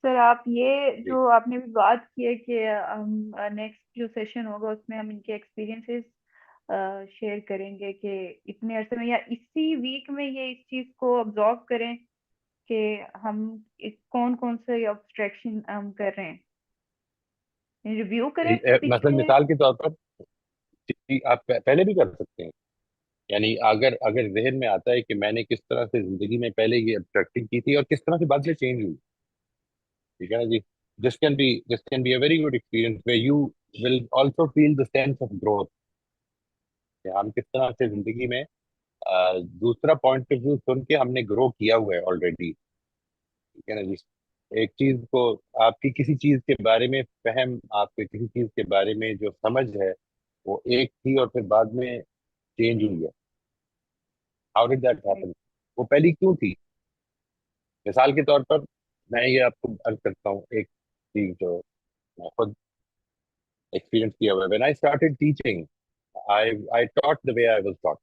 سر آپ یہ جی جو آپ نے بھی بات کی ہے کہ ہم نیکسٹ جو سیشن ہوگا اس میں ہم ان کے ایکسپیرینسز شیئر کریں گے کہ اتنے عرصے میں یا اسی ویک میں یہ اس چیز کو آبزرو کریں کہ ہم کون کون سے ابسٹریکشن ہم کر رہے ہیں، ریویو کریں مثلا پچھلے۔ مثال کے طور پر آپ پہلے بھی کر سکتے ہیں. یعنی اگر ذہن میں آتا ہے کہ میں نے کس طرح سے زندگی میں پہلے یہ پریکٹس کی تھی اور کس طرح سے بعد میں چینج ہوئی. ٹھیک ہے نا جی. This can be a very good experience way you will also feel the sense of growth کہ ہم کس طرح سے زندگی میں دوسرا پوائنٹ آف ویو سن کے ہم نے گرو کیا ہوا ہے آلریڈی. ٹھیک ہے نا جی. ایک چیز کو آپ کی کسی چیز کے بارے میں فہم آپ کے کسی چیز کے بارے میں جو سمجھ ہے وہ ایک تھی اور پھر بعد میں چینج ہوئی ہے. How did that happen? وہ پہلی کیوں تھی؟ مثال کے طور پر میں یہ آپ کو عرض کرتا ہوں ایک چیز جو میں خود ایکسپیرینس کیا ہوا ہے. When I started teaching I taught the way I was taught.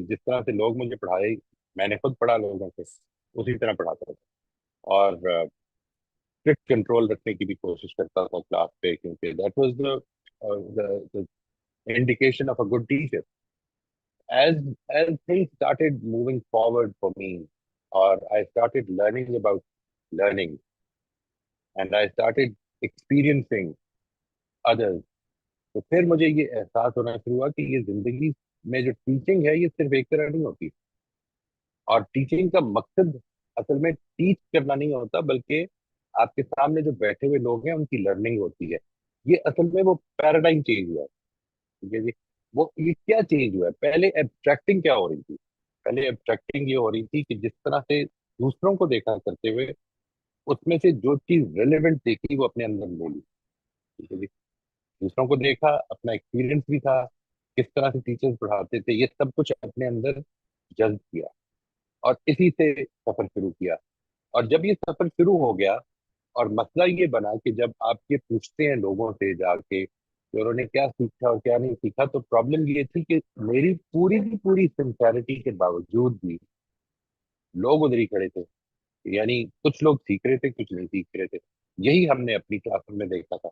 جس طرح سے لوگ مجھے پڑھائے میں نے خود پڑھا لوگوں سے اسی طرح پڑھاتا تھا. اور اسٹرکٹ کنٹرول رکھنے کی بھی کوشش کرتا تھا کلاس پہ کیونکہ that was indication of a good teacher. As as things started moving forward for me, or I started learning about learning, and I started experiencing others, تو پھر مجھے یہ احساس ہونا شروع ہوا کہ یہ زندگی میں جو ٹیچنگ ہے یہ صرف ایک طرح نہیں ہوتی. اور ٹیچنگ کا مقصد اصل میں ٹیچ کرنا نہیں ہوتا بلکہ آپ کے سامنے جو بیٹھے ہوئے لوگ ہیں ان کی لرننگ ہوتی ہے. یہ اصل میں وہ پیراڈائم چینج ہوا ہے. ٹھیک ہے جی. وہ یہ کیا چینج ہوا ہے؟ پہلے ایبسٹریکٹنگ کیا ہو رہی تھی؟ پہلے ایبسٹریکٹنگ یہ ہو رہی تھی کہ جس طرح سے دوسروں کو دیکھا کرتے ہوئے اس میں سے جو چیز ریلیونٹ دیکھی وہ اپنے اندر لے لی. ٹھیک ہے جی. دوسروں کو دیکھا، اپنا ایکسپیرینس بھی تھا، کس طرح سے ٹیچرز پڑھاتے تھے، یہ سب کچھ اپنے اندر جذب کیا اور اسی سے سفر شروع کیا. اور جب یہ سفر شروع ہو گیا اور مسئلہ یہ بنا کہ جب آپ یہ پوچھتے ہیں لوگوں سے جا کے کہ انہوں نے کیا سیکھا اور کیا نہیں سیکھا، تو پرابلم یہ تھی کہ میری پوری کی پوری سنسیرٹی کے باوجود بھی لوگ ادھر ہی کھڑے تھے. یعنی کچھ لوگ سیکھ رہے تھے کچھ نہیں سیکھ رہے تھے. یہی ہم نے اپنی کلاس میں دیکھا تھا.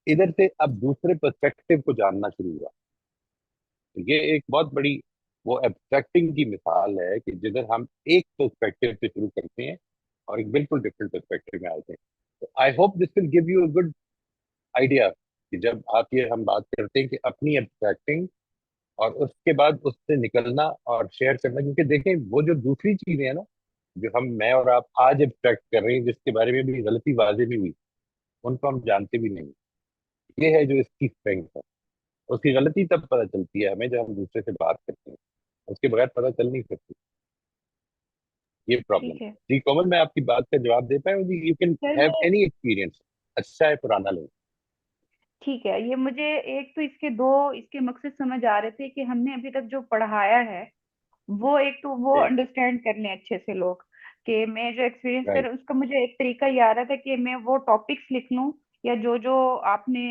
ادھر سے اب دوسرے پرسپیکٹو کو جاننا شروع ہوا. یہ ایک بہت بڑی وہ ایبسٹریکٹنگ کی مثال ہے کہ جدھر ہم ایک پرسپیکٹو سے شروع کرتے ہیں اور ایک بالکل ڈفرینٹ پرسپیکٹو میں آتے ہیں. تو I hope this will give you a good idea کہ جب آپ یہ ہم بات کرتے ہیں کہ اپنی ایبسٹریکٹنگ اور اس کے بعد اس سے نکلنا اور شیئر کرنا، کیونکہ دیکھیں وہ جو دوسری چیزیں ہیں نا جو میں اور آپ آج ایبسٹریکٹ کر رہے ہیں جس کے بارے میں بھی غلطی واضح بھی ہوئی ان کو ہم جانتے بھی نہیں. یہ ہے جو اس کی اسٹرینگتھ ہے. اس کی غلطی تب پتہ چلتی ہے ہمیں جب ہم دوسرے سے بات کرتے ہیں. اس کے بغیر پتہ چل نہیں سکتی. یہ پرابلم. ٹھیک ہے جی کومل میں آپ کی بات کا جواب دے پاؤں جی. یو کین سر، ہیو میں اینی ایکسپیرینس، اچھا ہے پرانا لو. ٹھیک ہے، یہ مجھے ایک تو اس کے دو اس کے مقصد سمجھ آ رہے تھے کہ ہم نے ابھی تک جو پڑھایا ہے وہ ایک تو وہ انڈرسٹینڈ کر لیں اچھے سے لوگ، کہ میں جو ایکسپیرینس کر رائٹ. اس کا مجھے ایک طریقہ یہ آ رہا تھا کہ میں وہ ٹاپکس لکھ لوں یا جو جو آپ نے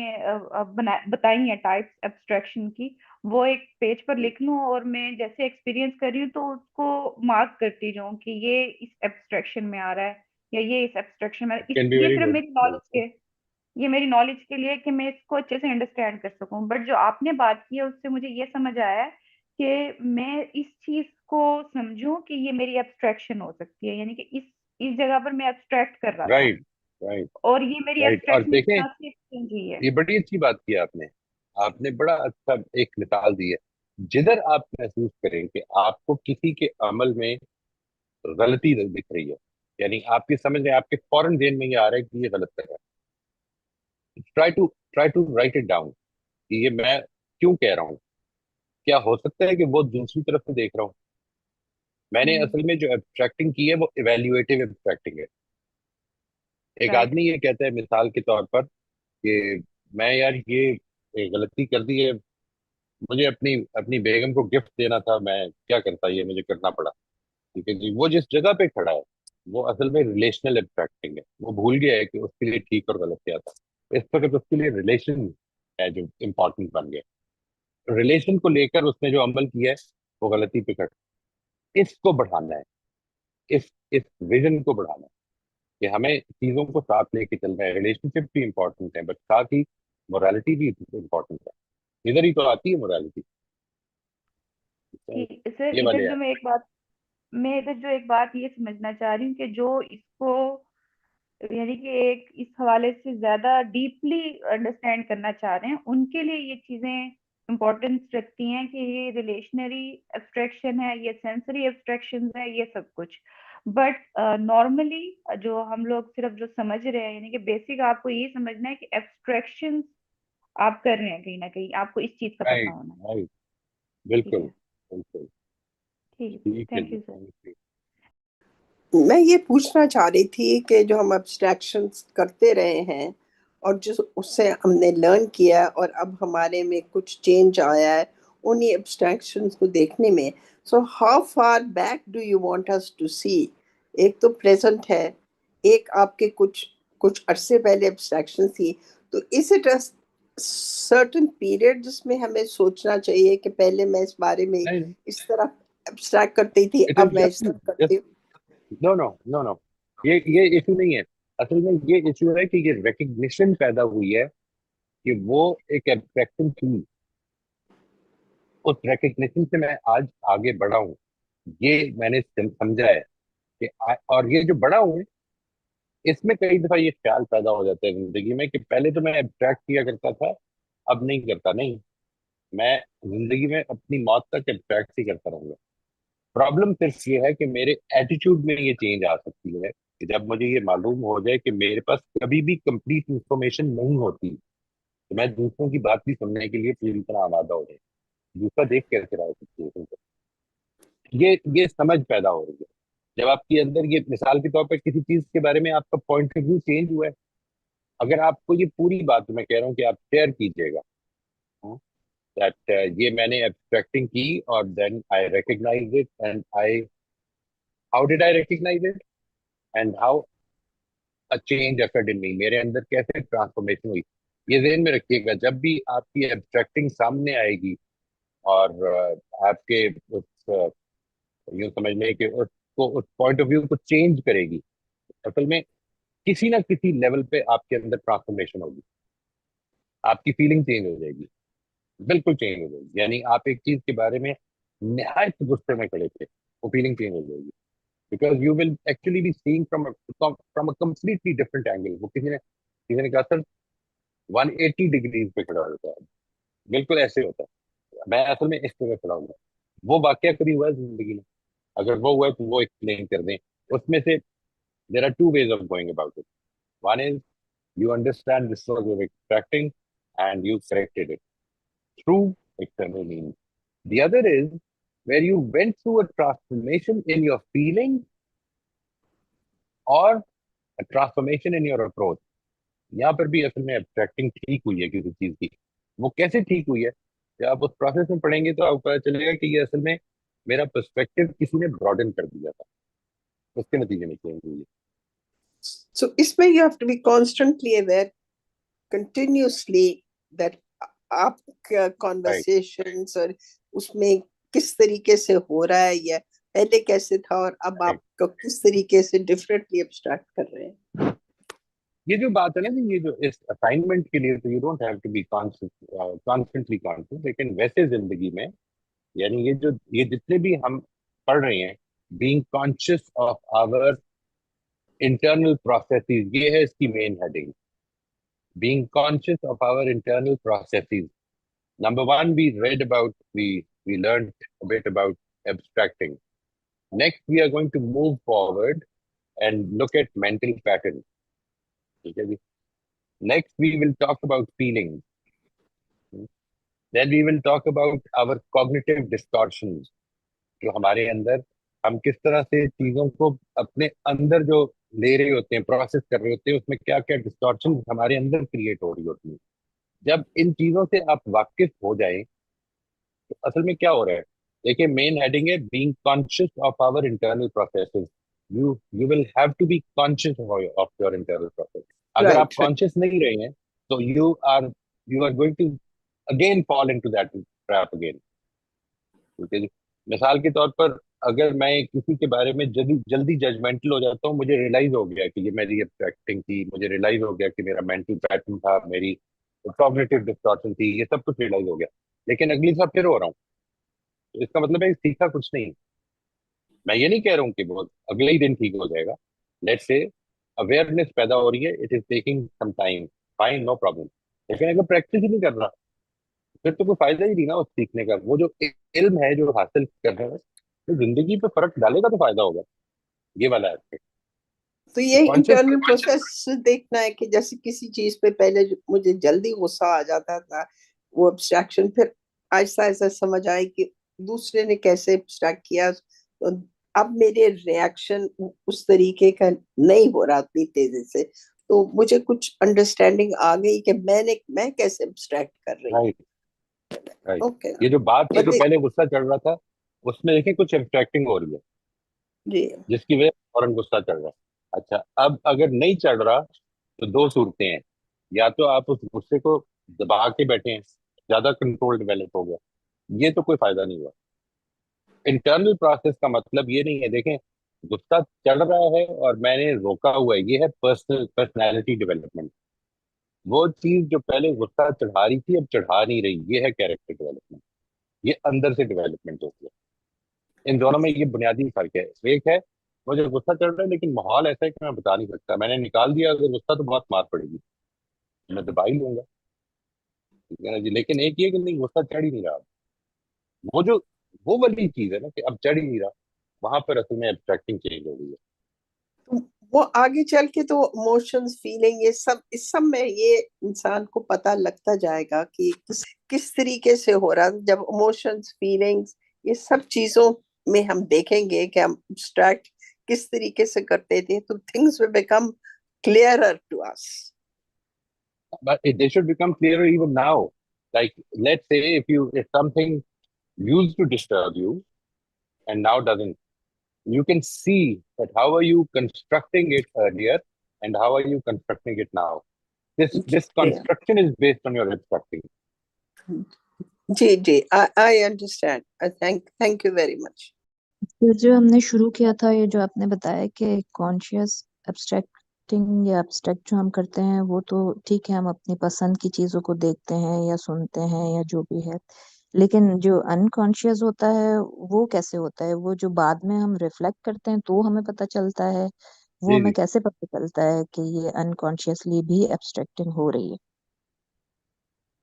بتائی ہیں ٹائپس ایبسٹریکشن کی، وہ ایک پیج پر لکھ لوں اور میں جیسے ایکسپیرینس کر رہی ہوں تو اس کو مارک کرتی جاؤں کہ یہ اس ایبسٹریکشن میں آ رہا ہے یا یہ اس ایبسٹریکشن میں کین بی یہ ویری صرف گڈ. میری نالج کے یہ میری نالج کے لیے کہ میں اس کو اچھے سے انڈرسٹینڈ کر سکوں. بٹ جو آپ نے بات کی ہے اس سے مجھے یہ سمجھ آیا کہ میں اس چیز کو سمجھوں کہ یہ میری ایبسٹریکشن ہو سکتی ہے، یعنی کہ اس جگہ پر میں ایبسٹریکٹ کر رہا تھا رائٹ رائٹ اور یہ میری رائٹ. اور ایبسٹریکشن اس دیکھیں طرح سے ایکسچینج ہوئی ہے. یہ بڑی اچھی بات کی آپ نے. آپ نے بڑا اچھا ایک مثال دی ہے. جدھر آپ محسوس کریں کہ آپ کو کسی کے عمل میں غلطی دکھ رہی ہے، یعنی آپ کی سمجھ میں آپ کے فوراً ذہن میں یہ آ رہا ہے کہ یہ غلط کر رہا ہے، try to write it down کہ یہ میں کیوں کہہ رہا ہوں. کیا ہو سکتا ہے کہ وہ دوسری طرف سے دیکھ رہا ہوں؟ میں نے ہوں، اصل میں جو ایبسٹریکٹنگ کی ہے وہ ایویلیویٹو ایبسٹریکٹنگ ہے. ایک رائٹ. آدمی یہ کہتا ہے مثال کے طور پر کہ میں یار یہ غلطی کر دی ہے، مجھے اپنی اپنی بیگم کو گفٹ دینا تھا، میں کیا کرتا، یہ مجھے کرنا پڑا. ٹھیک ہے جی. وہ جس جگہ پہ کھڑا ہے وہ اصل میں ریلیشنل ایبسٹریکٹنگ ہے. وہ بھول گیا ہے کہ اس کے لیے ٹھیک اور غلط کیا تھا. اس وقت اس کے لیے ریلیشن ہے جو امپورٹنٹ بن گیا. ریلیشن کو لے کر اس نے جو عمل کیا ہے وہ غلطی پہ کھڑا. اس کو بڑھانا ہے، اس ویژن کو بڑھانا ہے. کہ ہمیں چیزوں کو ساتھ لے کے چلنا ہے. ریلیشن شپ بھی امپورٹنٹ ہے بٹ ساتھ ہی morality بھی امپورٹنٹ ہے. ادھر ہی تو آتی ہے morality. ٹھیک سر، یہ والے ادھر ہیں. جو میں ادھر جو ایک بات یہ سمجھنا چاہ رہی ہوں کہ جو اس کو یعنی کہ ایک اس حوالے سے زیادہ ڈیپلی انڈرسٹینڈ کرنا چاہ رہے ہیں، ان کے لیے یہ چیزیں امپورٹنس رکھتی ہیں کہ یہ ریلیشنری ایبسٹریکشن ہے، یہ سینسری ایبسٹریکشن ہے، یہ سب کچھ. بٹ نارملی جو ہم لوگ صرف جو سمجھ رہے ہیں، یعنی کہ بیسک آپ کو یہ سمجھنا ہے کہ ایبسٹریکشن آپ کر رہے ہیں، کہیں نہ کہیں آپ کو اس چیز کا پتہ رائٹ ہونا ہے. رائٹ. ٹھیک بالکل ہے، بالکل. ٹھیک ہے سر، ٹھیک ہے تھینک جی, یو سر. Thank you. میں یہ پوچھنا چاہ رہی تھی کہ جو ہم ابسٹریکشنز کرتے رہے ہیں اور جو اس سے ہم نے لرن کیا اور اب ہمارے میں کچھ چینج آیا ہے انہی ابسٹریکشنز کو دیکھنے میں، so how far back do you want us to see? ایک تو پریزنٹ ہے، ایک آپ کے کچھ عرصے پہلے ابسٹریکشن تھی، تو اس اٹ سرٹن پیریڈ جس میں ہمیں سوچنا چاہیے کہ پہلے میں اس بارے میں نہیں, اس طرح ابسٹریکٹ کرتی تھی، it is اب میں اس طرح just کرتی ہوں. no no no no. یہ ایشو نہیں ہے. اصل میں یہ ایشو ہے کہ یہ ریکگنیشن پیدا ہوئی ہے کہ وہ ایک ایبسٹریکشن تھی. اس ریکگنیشن سے میں آج آگے بڑھا ہوں. یہ میں نے سمجھا ہے کہ اور یہ جو بڑا ہوں اس میں کئی دفعہ یہ خیال پیدا ہو جاتا ہے زندگی میں کہ پہلے تو میں ایبسٹریکٹ کیا کرتا تھا, اب نہیں کرتا. نہیں, میں زندگی میں اپنی موت تک ایبسٹریکٹ ہی کرتا رہوں گا. پرابلم صرف یہ ہے کہ میرے ایٹیٹیوڈ میں یہ چینج آ سکتی ہے کہ جب مجھے یہ معلوم ہو جائے کہ میرے پاس کبھی بھی کمپلیٹ انفارمیشن نہیں ہوتی تو میں دوسروں کی بات بھی سننے کے لیے پوری طرح آمادہ ہو جائے. دوسرا دیکھ کیسے رہا سکتی ہے, یہ سمجھ پیدا ہو رہی ہے جب آپ کے اندر یہ, مثال کے طور پر کسی چیز کے بارے میں آپ کا پوائنٹ آف ویو چینج ہوا ہے. اگر آپ کو یہ پوری بات میں کہہ رہا ہوں کہ آپ شیئر کیجیے گا that یہ میں نے ایبسٹریکٹنگ کی اور then I recognize it and how did I recognize it and how a change occurred in me, میرے اندر کیسے ٹرانسفارمیشن ہوئی. یہ ذہن میں رکھیے گا جب بھی آپ کی ایبسٹریکٹنگ سامنے آئے گی اور آپ کے یوں سمجھ لیں کہ اس پوائنٹ آف ویو کو چینج کرے گی, اصل میں کسی نہ کسی لیول پہ آپ کے اندر ٹرانسفارمیشن ہوگی. آپ کی فیلنگ چینج ہو جائے گی, بالکل چینج ہو جائے گی. یعنی آپ ایک چیز کے بارے میں نہایت غصے میں کھڑے تھے, وہ فیلنگ چینج ہو جائے گی because you will actually be seeing from a completely different angle. وہ کسی نے کہا سر 180 ڈگریز پہ کھڑا ہوتا ہے, بالکل ایسے ہوتا ہے. میں اصل میں اس طرح کھڑا ہوں گا. وہ واقعہ کبھی ہوا ہے زندگی میں؟ اگر وہ ہوا ہے تو وہ ایکسپلین کر دیں. اس میں سے there are two ways of going about it. One is you understand this was your extracting and you corrected it through external means. The other is where you went through a transformation in your feeling or a transformation in your approach. یہاں پر بھی اصل میں ایبسٹریکٹنگ ٹھیک ہوئی ہے کسی چیز کی. وہ کیسے ٹھیک ہوئی ہے کہ آپ اس پروسیس میں پڑھیں گے تو آپ کو پتا چلے گا کہ یہ اصل میں میرا پرسپیکٹو کسی نے براڈن کر دیا تھا, اس کے نتیجے میں چینج ہوئی ہے. So اس میں you have to be constantly aware continuously that آپ کا Right. conversations اور اس میں کس طریقے سے ہو رہا ہے یا پہلے کیسے تھا اور اب آپ Right. کو کس طریقے سے ڈفرینٹلی ابسٹریکٹ کر رہے ہیں. یہ جو بات ہے نا کہ یہ جو اس اسائنمنٹ کے لیے تو you don't have to be constantly conscious, لیکن ویسے زندگی میں یعنی یہ جتنے بھی ہم پڑھ رہے ہیں being conscious of our internal processes, یہ ہے اس کی main heading. Being conscious of our internal processes. Number one we read about, we learned a bit about abstracting. Next we are going to move forward and look at mental patterns. ٹھیک ہے جی. Next, we will talk about feelings. Then we will talk about our cognitive distortions. جو ہمارے اندر ہم کس طرح سے چیزوں کو اپنے اندر جو لے رہے ہوتے ہیں, پروسیس کر رہے ہوتے ہیں, اس میں کیا کیا ڈسٹارشن ہمارے اندر کریٹ ہو رہی ہوتی ہیں. جب ان چیزوں سے آپ واقف ہو جائیں تو اصل میں کیا ہو رہا ہے, دیکھیں مین ہیڈنگ ہے being conscious of our internal processes. You will have to be conscious of your internal process. اگر آپ رائٹ کانشیس نہیں رہے ہیں تو you are going to again fall into that trap again. ٹھیک ہے جی. مثال کے طور پر اگر میں کسی کے بارے میں جلدی جلدی ججمنٹل ہو جاتا ہوں، مجھے ریئلائز ہو گیا کہ یہ میری ایکٹنگ تھی، مجھے ریئلائز ہو گیا کہ میرا مینٹل پیٹرن تھا، میری کوگنیٹو ڈسٹارشن تھی، یہ سب کچھ ریئلائز ہو گیا، لیکن اگلی دفعہ پھر ہو رہا ہوں، تو اس کا مطلب ہے سیکھا کچھ نہیں. میں یہ نہیں کہہ رہا ہوں کہ وہ اگلے ہی دن ٹھیک ہو جائے گا. لیٹ سے اویئرنیس پیدا ہو رہی ہے، it is taking some time, fine, no problem. لیکن اگر پریکٹس ہی نہیں کر رہا پھر تو کوئی فائدہ ہی نہیں نا اس سیکھنے کا. وہ جو علم ہے جو حاصل کر رہے ہیں تو زندگی پہ فرق ڈالے گا تو فائدہ ہوگا. یہ والا ایسپیکٹ تو یہ کانشیس. انٹرنل پروسیس دیکھنا ہے کہ جیسے کسی چیز پہ پہلے مجھے جلدی غصہ آ جاتا تھا، وہ ابسٹریکشن، پھر آہستہ آہستہ سمجھ آئی کہ دوسرے نے کیسے ابسٹریکٹ کیا، تو اب میرے ریاکشن اس طریقے کا نہیں ہو رہا اتنی تیزی سے، تو مجھے کچھ انڈرسٹینڈنگ آ گئی کہ میں کیسے ابسٹریکٹ کر رہی ہوں. Right right. اوکے یہ جو بات ہے، جو بٹ پہلے غصہ چڑھ رہا تھا اس میں دیکھیں کچھ ابسٹریکٹنگ ہو رہی ہے جی جس کی وجہ سے فوراً غصہ چڑھ رہا ہے. اچھا اب اگر نہیں چڑھ رہا تو دو صورتیں ہیں. یا تو آپ اس غصے کو دبا کے بیٹھے ہیں، زیادہ کنٹرول ڈیولپ ہو گیا، یہ تو کوئی فائدہ نہیں ہوا. انٹرنل پروسیس کا مطلب یہ نہیں ہے، دیکھیں غصہ چڑھ رہا ہے اور میں نے روکا ہوا ہے، یہ ہے پرسنالٹی ڈیولپمنٹ. وہ چیز جو پہلے غصہ چڑھا رہی تھی اب چڑھا نہیں رہی، یہ ہے کیریکٹر ڈیولپمنٹ. یہ اندر سے ڈیولپمنٹ ہوتی ہے. ان دونوں میں یہ بنیادی فرق ہے. ایک ہے مجھے غصہ چڑھ رہا ہے لیکن ماحول ایسا ہے کہ میں بتا نہیں سکتا، میں نے نکال دیا اگر غصہ تو بہت مار پڑے گی، میں دبا ہی لوں گا، ٹھیک ہے نا جی. لیکن ایک یہ کہ نہیں غصہ چڑھ ہی نہیں رہا. وہ جو وہ والی چیز ہے نا کہ اب چڑھ ہی نہیں رہا، وہاں پر اصل میں ایبسٹریکٹنگ چینج ہو گئی ہے. وہ آگے چل کے تو ایموشنز فیلنگ اس سب میں یہ انسان کو پتہ لگتا جائے گا کہ کس طریقے سے ہو رہا. جب ایموشنز فیلنگز یہ سب چیزوں میں ہم دیکھیں گے کہ ہم abstract کس طریقے سے کرتے تھے تو things will become clearer to us. But they should become clearer even now. Like, let's say if something used to disturb you and now doesn't, you can see that how are you constructing it earlier and how are you constructing it now. This construction is based on your constructing. G G I understand. Thank you very much. پھر جو ہم نے شروع کیا تھا، یہ جو آپ نے بتایا کہ کانشیس ابسٹریکٹنگ یا ابسٹریکٹ جو ہم کرتے ہیں وہ تو ٹھیک ہے، ہم اپنی پسند کی چیزوں کو دیکھتے ہیں یا سنتے ہیں یا جو بھی ہے، لیکن جو انکانشیس ہوتا ہے وہ کیسے ہوتا ہے؟ وہ جو بعد میں ہم ریفلیکٹ کرتے ہیں تو ہمیں پتہ چلتا ہے، وہ جی ہمیں جی کیسے پتہ چلتا ہے کہ یہ انکانشیسلی بھی ابسٹریکٹنگ ہو رہی ہے؟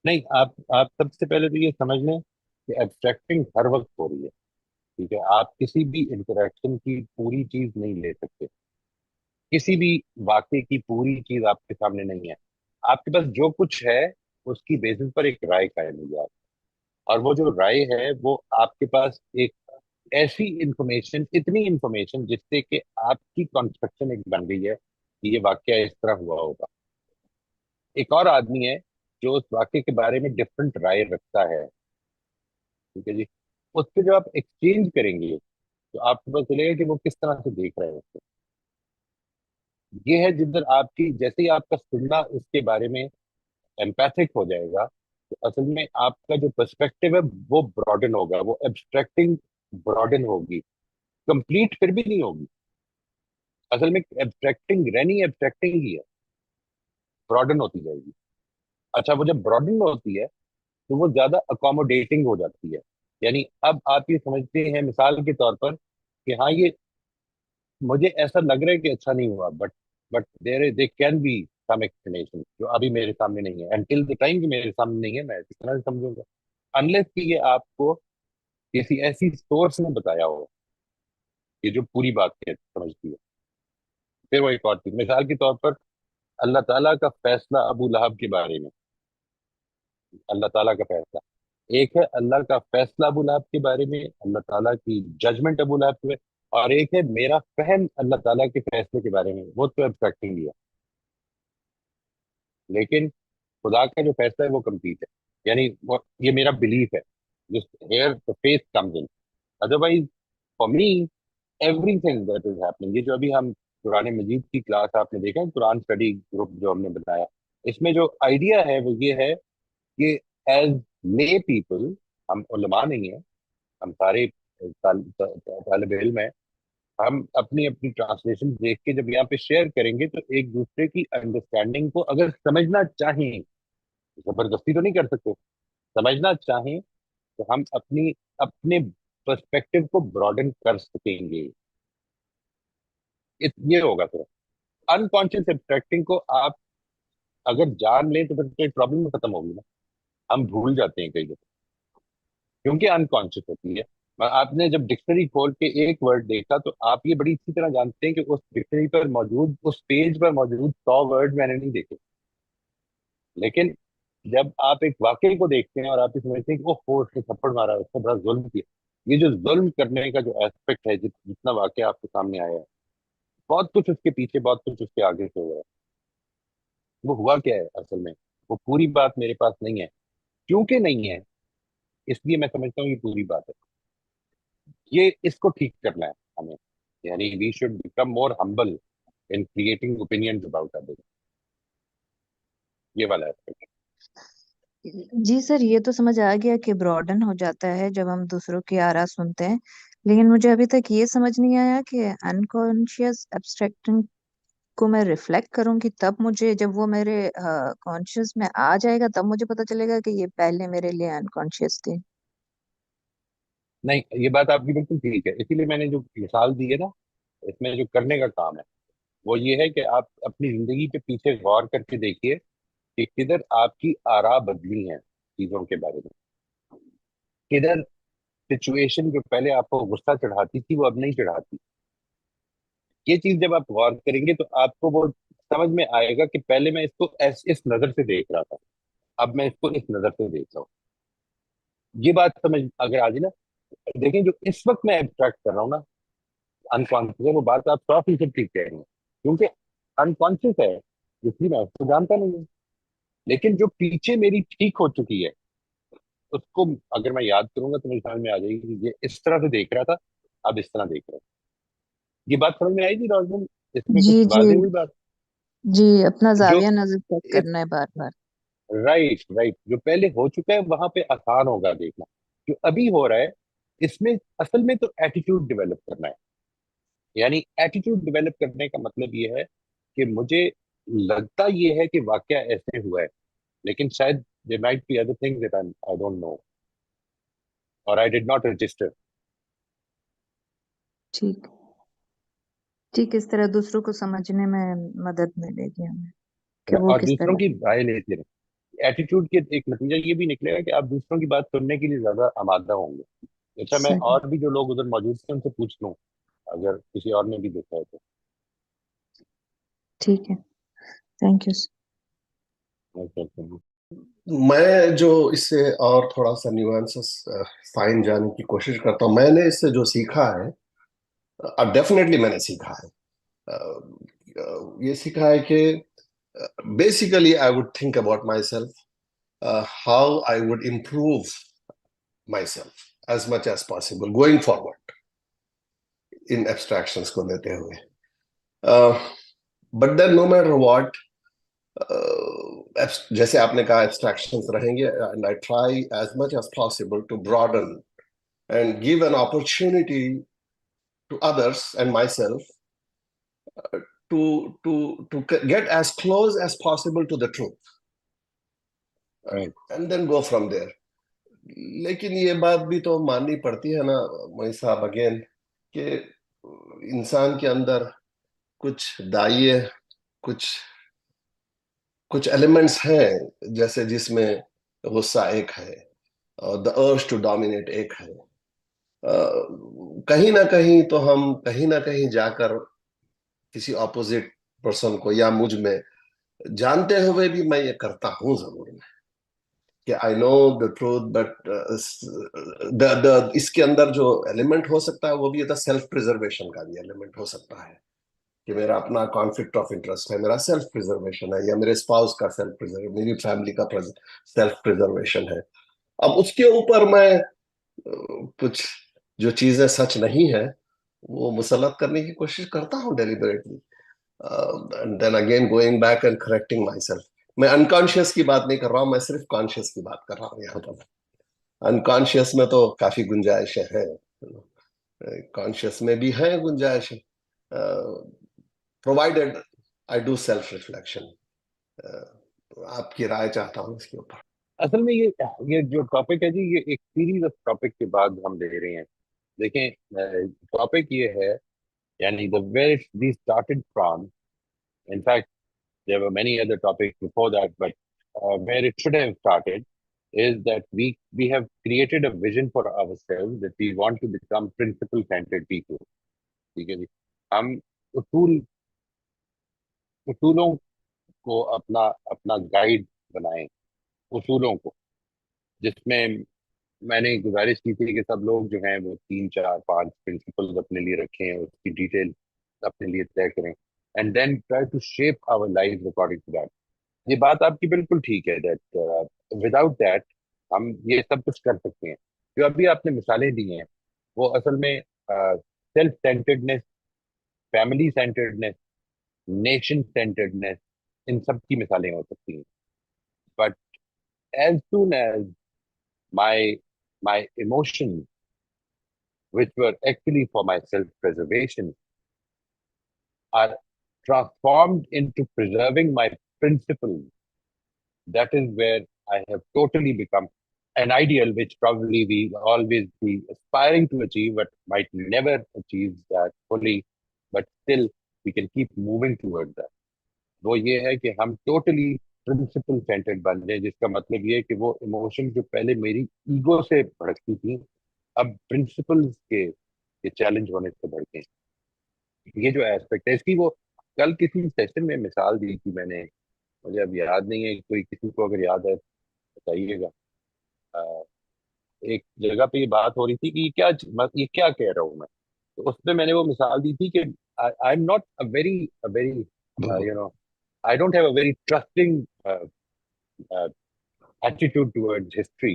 نہیں، آپ سب سے پہلے تو یہ سمجھ لیں کہ ایبسٹریکٹنگ ہر وقت ہو رہی ہے. ٹھیک ہے، آپ کسی بھی انٹریکشن کی پوری چیز نہیں لے سکتے، کسی بھی واقعے کی پوری چیز آپ کے سامنے نہیں ہے. آپ کے پاس جو کچھ ہے اس کی بیسس پر ایک رائے قائم ہوئی آپ، اور وہ جو رائے ہے وہ آپ کے پاس ایک ایسی انفارمیشن، اتنی انفارمیشن جس سے کہ آپ کی کنسٹرکشن ایک بن گئی ہے کہ یہ واقعہ اس طرح ہوا ہوگا. ایک اور آدمی ہے جو اس واقعے کے بارے میں ڈفرنٹ رائے رکھتا ہے، ٹھیک ہے جی. اس پہ جو آپ ایکسچینج کریں گے تو آپ کو پتہ چلے گا کہ وہ کس طرح سے دیکھ رہے ہیں اس کو. یہ ہے جدھر آپ کی جیسے ہی آپ کا سننا اس کے بارے میں ایمپیتھک ہو جائے گا تو اصل میں آپ کا جو پرسپیکٹو ہے وہ براڈن ہوگا، وہ ایبسٹریکٹنگ براڈن ہوگی، کمپلیٹ پھر بھی نہیں ہوگی. اصل میں ایبسٹریکٹنگ رہنی ایبسٹریکٹنگ ہی ہے، براڈن ہوتی جائے گی. اچھا وہ جب براڈن ہوتی ہے تو وہ زیادہ اکوموڈیٹنگ ہو جاتی ہے. یعنی اب آپ یہ سمجھتے ہیں مثال کے طور پر کہ ہاں یہ مجھے ایسا لگ رہا ہے کہ اچھا نہیں ہوا، but there can be some explanation جو ابھی میرے سامنے نہیں ہے. انٹل دا ٹائم کہ میرے سامنے نہیں ہے میں کس طرح سے سمجھوں گا، انلیس کہ یہ آپ کو کسی ایسی سورس نے بتایا ہو کہ جو پوری بات ہے سمجھتی ہے. پھر وہ ایک اور چیز، مثال کے طور پر اللہ تعالیٰ کا فیصلہ ابو لہب کے بارے میں، اللہ تعالیٰ کا فیصلہ ایک ہے، اللہ کا فیصلہ ابو لہب کے بارے میں، اللہ تعالیٰ کی ججمنٹ ابو لہب پہ، اور ایک ہے میرا فہم اللہ تعالیٰ کے فیصلے کے بارے میں. وہ تو ایبسٹریکٹنگ ہی ہے، لیکن خدا کا جو فیصلہ ہے وہ کمپلیٹ ہے. یعنی یہ میرا بلیف ہے، جس hair the faith comes in. Otherwise for me everything that is happening، یہ جو ابھی ہم قرآن مجید کی کلاس آپ نے دیکھا قرآن اسٹڈی گروپ جو ہم نے بتایا، اس میں جو آئیڈیا ہے وہ یہ ہے کہ ایز لے پیپل، ہم علماء نہیں ہیں، ہم سارے طالب علم ہیں، ہم اپنی اپنی ٹرانسلیشن دیکھ کے جب یہاں پہ شیئر کریں گے تو ایک دوسرے کی انڈرسٹینڈنگ کو اگر سمجھنا چاہیں، زبردستی تو نہیں کر سکتے، سمجھنا چاہیں تو ہم اپنے پرسپیکٹو کو براڈن کر سکیں گے. یہ ہوگا. پھر انکانشیس ایبسٹریکٹنگ کو آپ اگر جان لیں تو پھر کوئی پرابلم ختم ہوگی نا. ہم بھول جاتے ہیں کئی دفعہ کیونکہ انکانشیس ہوتی ہے. آپ نے جب ڈکشنری کھول کے ایک ورڈ دیکھا تو آپ یہ بڑی اچھی طرح جانتے ہیں کہ اس ڈکشنری پر موجود، اس پیج پر موجود 100 ورڈ میں نے نہیں دیکھے. لیکن جب آپ ایک واقعے کو دیکھتے ہیں اور آپ یہ سمجھتے ہیں کہ وہ اس نے تھپڑ مارا، اس نے بڑا ظلم کیا، یہ جو ظلم کرنے کا جو ایسپیکٹ ہے، جتنا واقعہ آپ کے سامنے آیا ہے، بہت کچھ اس کے پیچھے، بہت کچھ اس کے آگے سے ہوا ہے. وہ ہوا کیا ہے اصل میں، وہ پوری بات میرے پاس نہیں ہے. کیونکہ نہیں ہے اس لیے میں سمجھتا ہوں یہ پوری بات ہے. یہ اس کو ٹھیک کرنا ہے ہمیں. یعنی we should become more humble in creating opinions about others. یہ والا ایسپیکٹ. جی سر، یہ تو سمجھ آ گیا کہ براڈن ہو جاتا ہے جب ہم دوسروں کی آرا سنتے ہیں، لیکن مجھے ابھی تک یہ سمجھ نہیں آیا کہ انکانشیس ایبسٹریکٹنگ کو میں ریفلیکٹ کروں گی تب مجھے، جب وہ میرے کانشیس میں آ جائے گا تب مجھے پتا چلے گا کہ یہ پہلے میرے لیے انکانشیس تھی. نہیں، یہ بات آپ کی بالکل ٹھیک ہے. اسی لیے میں نے جو مثال دی ہے نا، اس میں جو کرنے کا کام ہے وہ یہ ہے کہ آپ اپنی زندگی کے پیچھے غور کر کے دیکھیے کہ کدھر آپ کی آرا بدلی ہیں چیزوں کے بارے میں. کدھر سچویشن جو پہلے آپ کو غصہ چڑھاتی تھی وہ اب نہیں چڑھاتی. یہ چیز جب آپ غور کریں گے تو آپ کو وہ سمجھ میں آئے گا کہ پہلے میں اس کو اس نظر سے دیکھ رہا تھا، اب میں اس کو اس نظر سے دیکھ رہا ہوں. یہ بات سمجھ اگر آ جائے نا، دیکھیں جو اس وقت میں ایبسٹریکٹ کر رہا ہوں نا، انکانشیس، وہ بات آپ 100% ٹھیک کہہ رہے ہیں کیونکہ انکانشیس ہے، اس لیے میں اس کو جانتا نہیں ہوں. لیکن جو پیچھے میری ٹھیک ہو چکی ہے اس کو اگر میں یاد کروں گا تو میری سمجھ میں آ جائے گی کہ یہ اس طرح سے دیکھ رہا تھا، اب اس طرح دیکھ رہا ہے. یہ بات سمجھ میں آئی تھی روشن؟ اس میں جی کچھ جی واضح ہوئی بات؟ جی، اپنا جو زاویہ نظر چیک کرنا ہے بار بار. رائٹ رائٹ، جو پہلے ہو چکا ہے وہاں پہ آسان ہوگا دیکھنا. جو ابھی ہو رہا ہے اس میں اصل میں تو ایٹیٹیوڈ ڈیولپ کرنا ہے. یعنی ایٹیٹیوڈ ڈیولپ کرنے کا مطلب یہ ہے کہ مجھے لگتا یہ ہے کہ واقعہ ایسے ہوا ہے، لیکن شاید there might be other things that I don't know or I did not register. ٹھیک ٹھیک، اس طرح دوسروں کو سمجھنے میں مدد ملے گی ہمیں کہ وہ اور کس دوسروں طرح. کی رائے لیتے رہیں. ایٹیٹیوڈ کے ایک نتیجہ یہ بھی نکلے گا کہ آپ دوسروں کی بات سننے کے لیے زیادہ آمادہ ہوں گے. اچھا، میں صحیح. اور بھی جو لوگ ادھر موجود ہیں ان سے پوچھ لوں اگر کسی اور نے بھی دیکھا ہے تو. ٹھیک ہے، تھینک یو. میں جو اس سے اور تھوڑا سا نیوانسز فائن جانے کی کوشش کرتا ہوں. میں نے اس سے جو سیکھا ہے، ڈیفینیٹلی میں نے سیکھا ہے، یہ سیکھا ہے کہ basically I would think about my self, how I would improve my self as much as possible going forward in abstractions کو لیتے ہوئے. But then no matter what, جیسے آپ نے کہا ایبسٹریکشنز رہیں گے، and I try as much as possible to broaden and give an opportunity to others and myself to get as close as possible to the truth, Right. and then go from there. لیکن یہ بات بھی تو ماننی پڑتی ہے نا موئی صاحب again, کہ انسان کے اندر کچھ دائیں کچھ ایلیمنٹس ہیں، جیسے جس میں غصہ ایک ہے اور the urge to dominate ایک ہے. کہیں نہ کہیں تو ہم کہیں نہ کہیں جا کر کسی اپوزٹ پرسن کو یا مجھ میں جانتے ہوئے بھی میں یہ کرتا ہوں ضرور، میں کہ I know the truth but اس کے اندر جو ایلیمنٹ ہو سکتا ہے وہ بھی سیلف پریزرویشن کا بھی ایلیمنٹ ہو سکتا ہے کہ میرا اپنا کانفلکٹ آف انٹرسٹ ہے، میرا سیلف پریزرویشن ہے، یا میرے اسپاؤس کا سیلف پریزرویشن، میری فیملی کا سیلف پریزرویشن ہے. اب اس کے اوپر میں کچھ جو چیزیں سچ نہیں ہیں وہ مسلط کرنے کی کوشش کرتا ہوں deliberately, and then again going back and correcting my self. میں انکانشیس کی بات نہیں کر رہا ہوں، میں صرف کانشیس کی بات کر رہا ہوں. یہاں پر انکانشیس میں تو کافی گنجائشیں ہیں. کانشیس میں بھی ہیں گنجائش، provided I do self reflection. آپ کی رائے چاہتا ہوں اس کے اوپر. اصل میں یہ جو ٹاپک ہے جی، یہ ایک سیریز آف ٹاپک کے بعد ہم لے رہے ہیں. دیکھیں ٹاپک یہ ہے، یعنی the where we started from. In fact, there were many other topics before that, but where it should have started is that we have created a vision for ourselves that we want to become principle centered people. ٹھیک ہے جی. ہم اصولوں کو اپنا guide بنائیں، اصولوں کو، جس میں میں نے گزارش کی تھی کہ سب لوگ جو ہیں وہ 3 4 5 پرنسپلز اپنے لیے رکھیں، اس کی ڈیٹیل اپنے لیے طے کریں، and then try to shape our life according to that. یہ بات آپ کی بالکل ٹھیک ہے دیٹ وداؤٹ دیٹ ہم یہ سب کچھ کر سکتے ہیں. جو ابھی آپ نے مثالیں دی ہیں وہ اصل میں self centredness, family centredness, nation centredness, ان سب کی مثالیں ہو سکتی ہیں. But as soon as my emotions, which were actually for my self-preservation, are transformed into preserving my principles, that is where I have totally become an ideal, which probably we always be aspiring to achieve, but might never achieve that fully, but still we can keep moving towards that. وہ یہ ہے کہ ہم totally principal centred بن جائیں، جس کا مطلب یہ ہے کہ وہ ایموشن جو پہلے میری ایگو سے بھڑکتی تھیں اب پرنسپلز کے چیلنج ہونے سے بھڑکیں. یہ جو ایسپیکٹ ہے اس کی، وہ کل کسی سیشن میں مثال دی تھی میں نے، مجھے اب یاد نہیں ہے، کوئی کسی کو اگر یاد ہے بتائیے گا. ایک جگہ پہ یہ بات ہو رہی تھی کہ یہ کیا کہہ رہا ہوں میں، تو اس میں میں نے وہ مثال دی تھی کہ I am not a very I don't have a very trusting attitude towards history,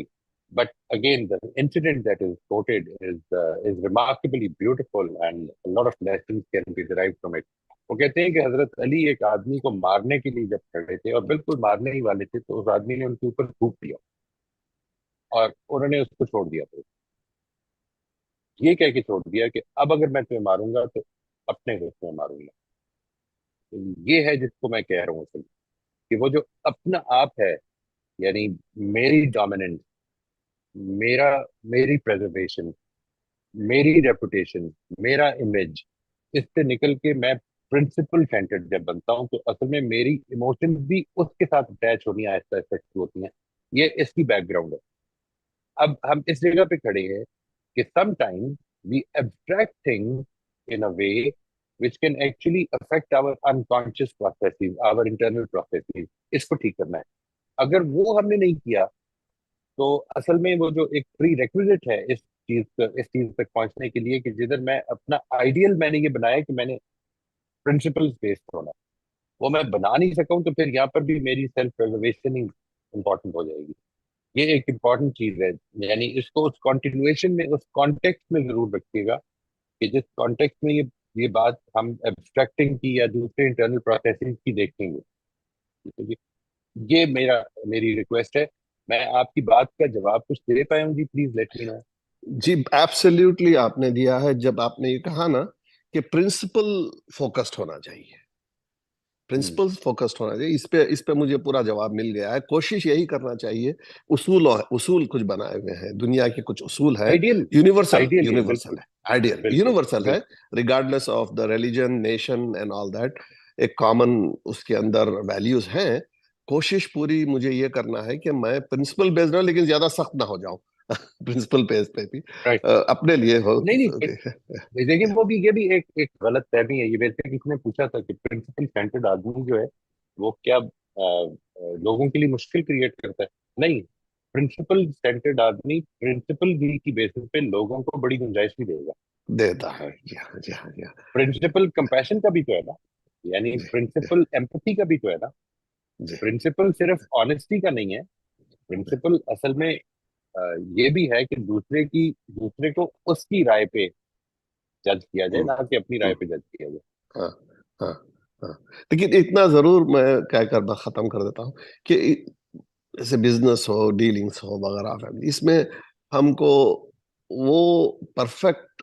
but again, the incident that is quoted is remarkably beautiful, and a lot of lessons can be derived from it. وہ کہتے ہیں کہ حضرت علی ایک آدمی کو مارنے کے لیے جب کھڑے تھے اور بالکل مارنے ہی والے تھے، تو اس آدمی نے ان کے اوپر تھوک دیا اور انہوں نے اس کو چھوڑ دیا. تھا یہ کہہ کے چھوڑ دیا کہ اب اگر میں تمہیں ماروں گا تو اپنے گھر میں ماروں گا. یہ ہے جس کو میں کہہ رہا ہوں اصل کہ وہ جو اپنا آپ ہے، یعنی میری ڈومیننٹ، میری پریزرویشن، میری ریپوٹیشن، میرا امیج، اس سے نکل کے میں پرنسپل سینٹرڈ جب بنتا ہوں تو اصل میں میری ایموشنز بھی اس کے ساتھ اٹیچ ہونی آہستہ آہستہ شروع ہوتی ہیں. یہ اس کی بیک گراؤنڈ ہے. اب ہم اس جگہ پہ کھڑے ہیں کہ some time we abstract thing in a way which can actually affect our unconscious processes, our internal processes. اس کو ٹھیک کرنا ہے. اگر وہ ہم نے نہیں کیا تو اصل میں وہ جو ایک پری ریکویزٹ ہے اس چیز تک پہنچنے کے لیے کہ جدھر میں اپنا آئیڈیل میں نے یہ بنایا کہ میں نے پرنسپل بیسڈ ہونا، وہ میں بنا نہیں سکا ہوں، تو پھر یہاں پر بھی میری سیلف پریزرویشن ہی امپورٹنٹ ہو جائے گی. یہ ایک امپورٹنٹ چیز ہے. یعنی اس کو اس کنٹینویشن میں، اس کانٹیکسٹ میں ضرور رکھیے گا کہ جس کانٹیکسٹ میں یہ بات ہم ایبسٹریکٹنگ کی یا دوسرے انٹرنل پروسیسنگ کی دیکھیں گے. یہ میری ریکویسٹ ہے. میں آپ کی بات کا جواب کچھ دے پایا ہوں جی؟ Please let me know. جی ایبسلیوٹلی آپ نے دیا ہے. جب آپ نے یہ کہا نا کہ پرنسپل فوکسڈ ہونا چاہیے، پرنسپل فوکسڈ ہونا چاہیے، اس پہ مجھے پورا جواب مل گیا ہے. کوشش یہی کرنا چاہیے. اصول کچھ بنائے ہوئے ہیں، دنیا کے کچھ اصول ہیں، یونیورسل ہے، regardless of the religion, nation and all that. ایک کامن اس کے اندر ویلیوز ہیں. کوشش پوری مجھے یہ کرنا ہے کہ میں پرنسپل بیسڈ ہوں لیکن زیادہ سخت نہ ہو جاؤں پرنسپل بیس پہ بھی اپنے لیے ہو. لیکن یہ بھی ایک غلط فہمی ہے. یہ ویسے کسی نے پوچھا تھا کہ پرنسپل سینٹرڈ آدمی جو ہے وہ کیا لوگوں کے لیے مشکل کریٹ کرتا ہے؟ نہیں، پرنسپل سینٹرڈ آدمی پرنسپل کی بیسس پہ لوگوں کو بڑی گنجائش بھی دے گا، دیتا ہے. پرنسپل کمپیشن کا بھی تو ہے نا، یعنی پرنسپل ایمپتھی کا بھی تو ہے نا. پرنسپل صرف آنےسٹی کا نہیں ہے. پرنسپل اصل میں یہ بھی ہے کہ دوسرے کو اس کی رائے پہ جج کیا جائے، نہ کہ اپنی رائے پہ جج کیا جائے. لیکن اتنا ضرور میں کہہ کر میں ختم کر دیتا ہوں کہ جیسے بزنس ہو، ڈیلنگس ہو وغیرہ، اس میں ہم کو وہ perfect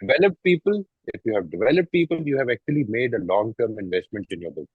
developed people, if you have developed people, you have actually made a long-term investment in your business.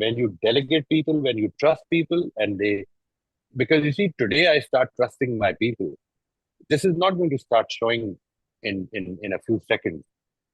when you delegate people, when you trust people, and they, because you see, today I start trusting my people. This is not going to start showing in a few seconds.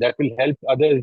that will help others,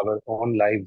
our own lives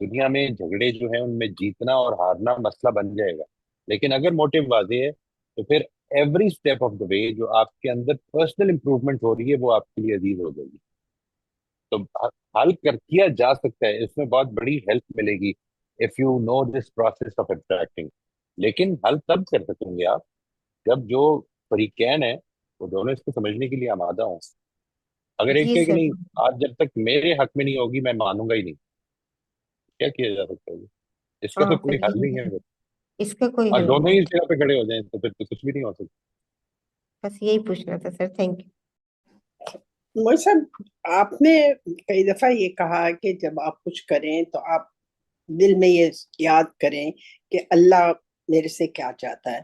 دنیا میں جھگڑے جو ہیں ان میں جیتنا اور ہارنا مسئلہ بن جائے گا، لیکن اگر موٹیو واضح ہے تو پھر ایوری اسٹیپ آف دا وے جو آپ کے اندر پرسنل امپروومنٹ ہو رہی ہے وہ آپ کے لیے عزیز ہو جائے گی. تو حل کیا جا سکتا ہے، اس میں بہت بڑی ہیلپ ملے گی if you know this process of abstracting. لیکن حل تب کر سکیں گے آپ جب جو فریقین ہیں وہ دونوں اس کو سمجھنے کے لیے آمادہ ہوں. اگر ایک جی کہ سر. نہیں آج جب تک میرے حق میں نہیں ہوگی میں مانوں گا ہی نہیں، کیا کیا جا سکتا ہے؟ اس کا ہاں تو پھر کوئی حل یہی نہیں ہے، ہے. اس کا کوئی اور حل دونوں نہیں ہی ہے. اس جگہ پہ کھڑے ہو جائیں تو پھر تو کچھ بھی نہیں ہو سکتا. بس یہی پوچھنا تھا سر. Thank you. موئی صاحب، آپ نے کئی دفعہ یہ کہا کہ جب آپ کچھ کریں تو آپ دل میں یہ یاد کریں کہ اللہ میرے سے کیا چاہتا ہے.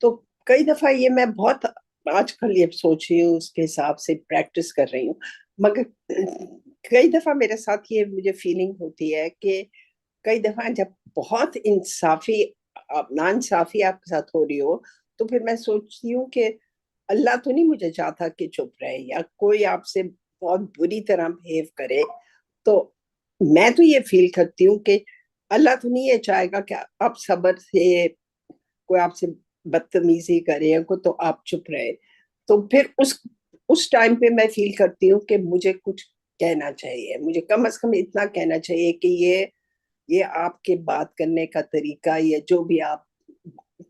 تو کئی دفعہ یہ میں بہت آج کل یہ سوچ رہی ہوں، اس کے حساب سے پریکٹس کر رہی ہوں، مگر کئی دفعہ میرے ساتھ یہ مجھے فیلنگ ہوتی ہے کہ کئی دفعہ جب بہت انصافی ناانصافی آپ کے ساتھ ہو رہی ہو تو پھر میں سوچتی ہوں کہ اللہ تو نہیں مجھے چاہتا کہ چپ رہے، یا کوئی آپ سے بہت بری طرح بہیو کرے تو میں تو یہ فیل کرتی ہوں کہ اللہ تو نہیں یہ چاہے گا کہ آپ صبر سے کوئی آپ سے بدتمیزی کرے تو آپ چپ رہے. تو پھر اس ٹائم پہ میں فیل کرتی ہوں کہ مجھے کچھ کہنا چاہیے، مجھے کم از کم اتنا کہنا چاہیے کہ یہ آپ کے بات کرنے کا طریقہ، یہ جو بھی آپ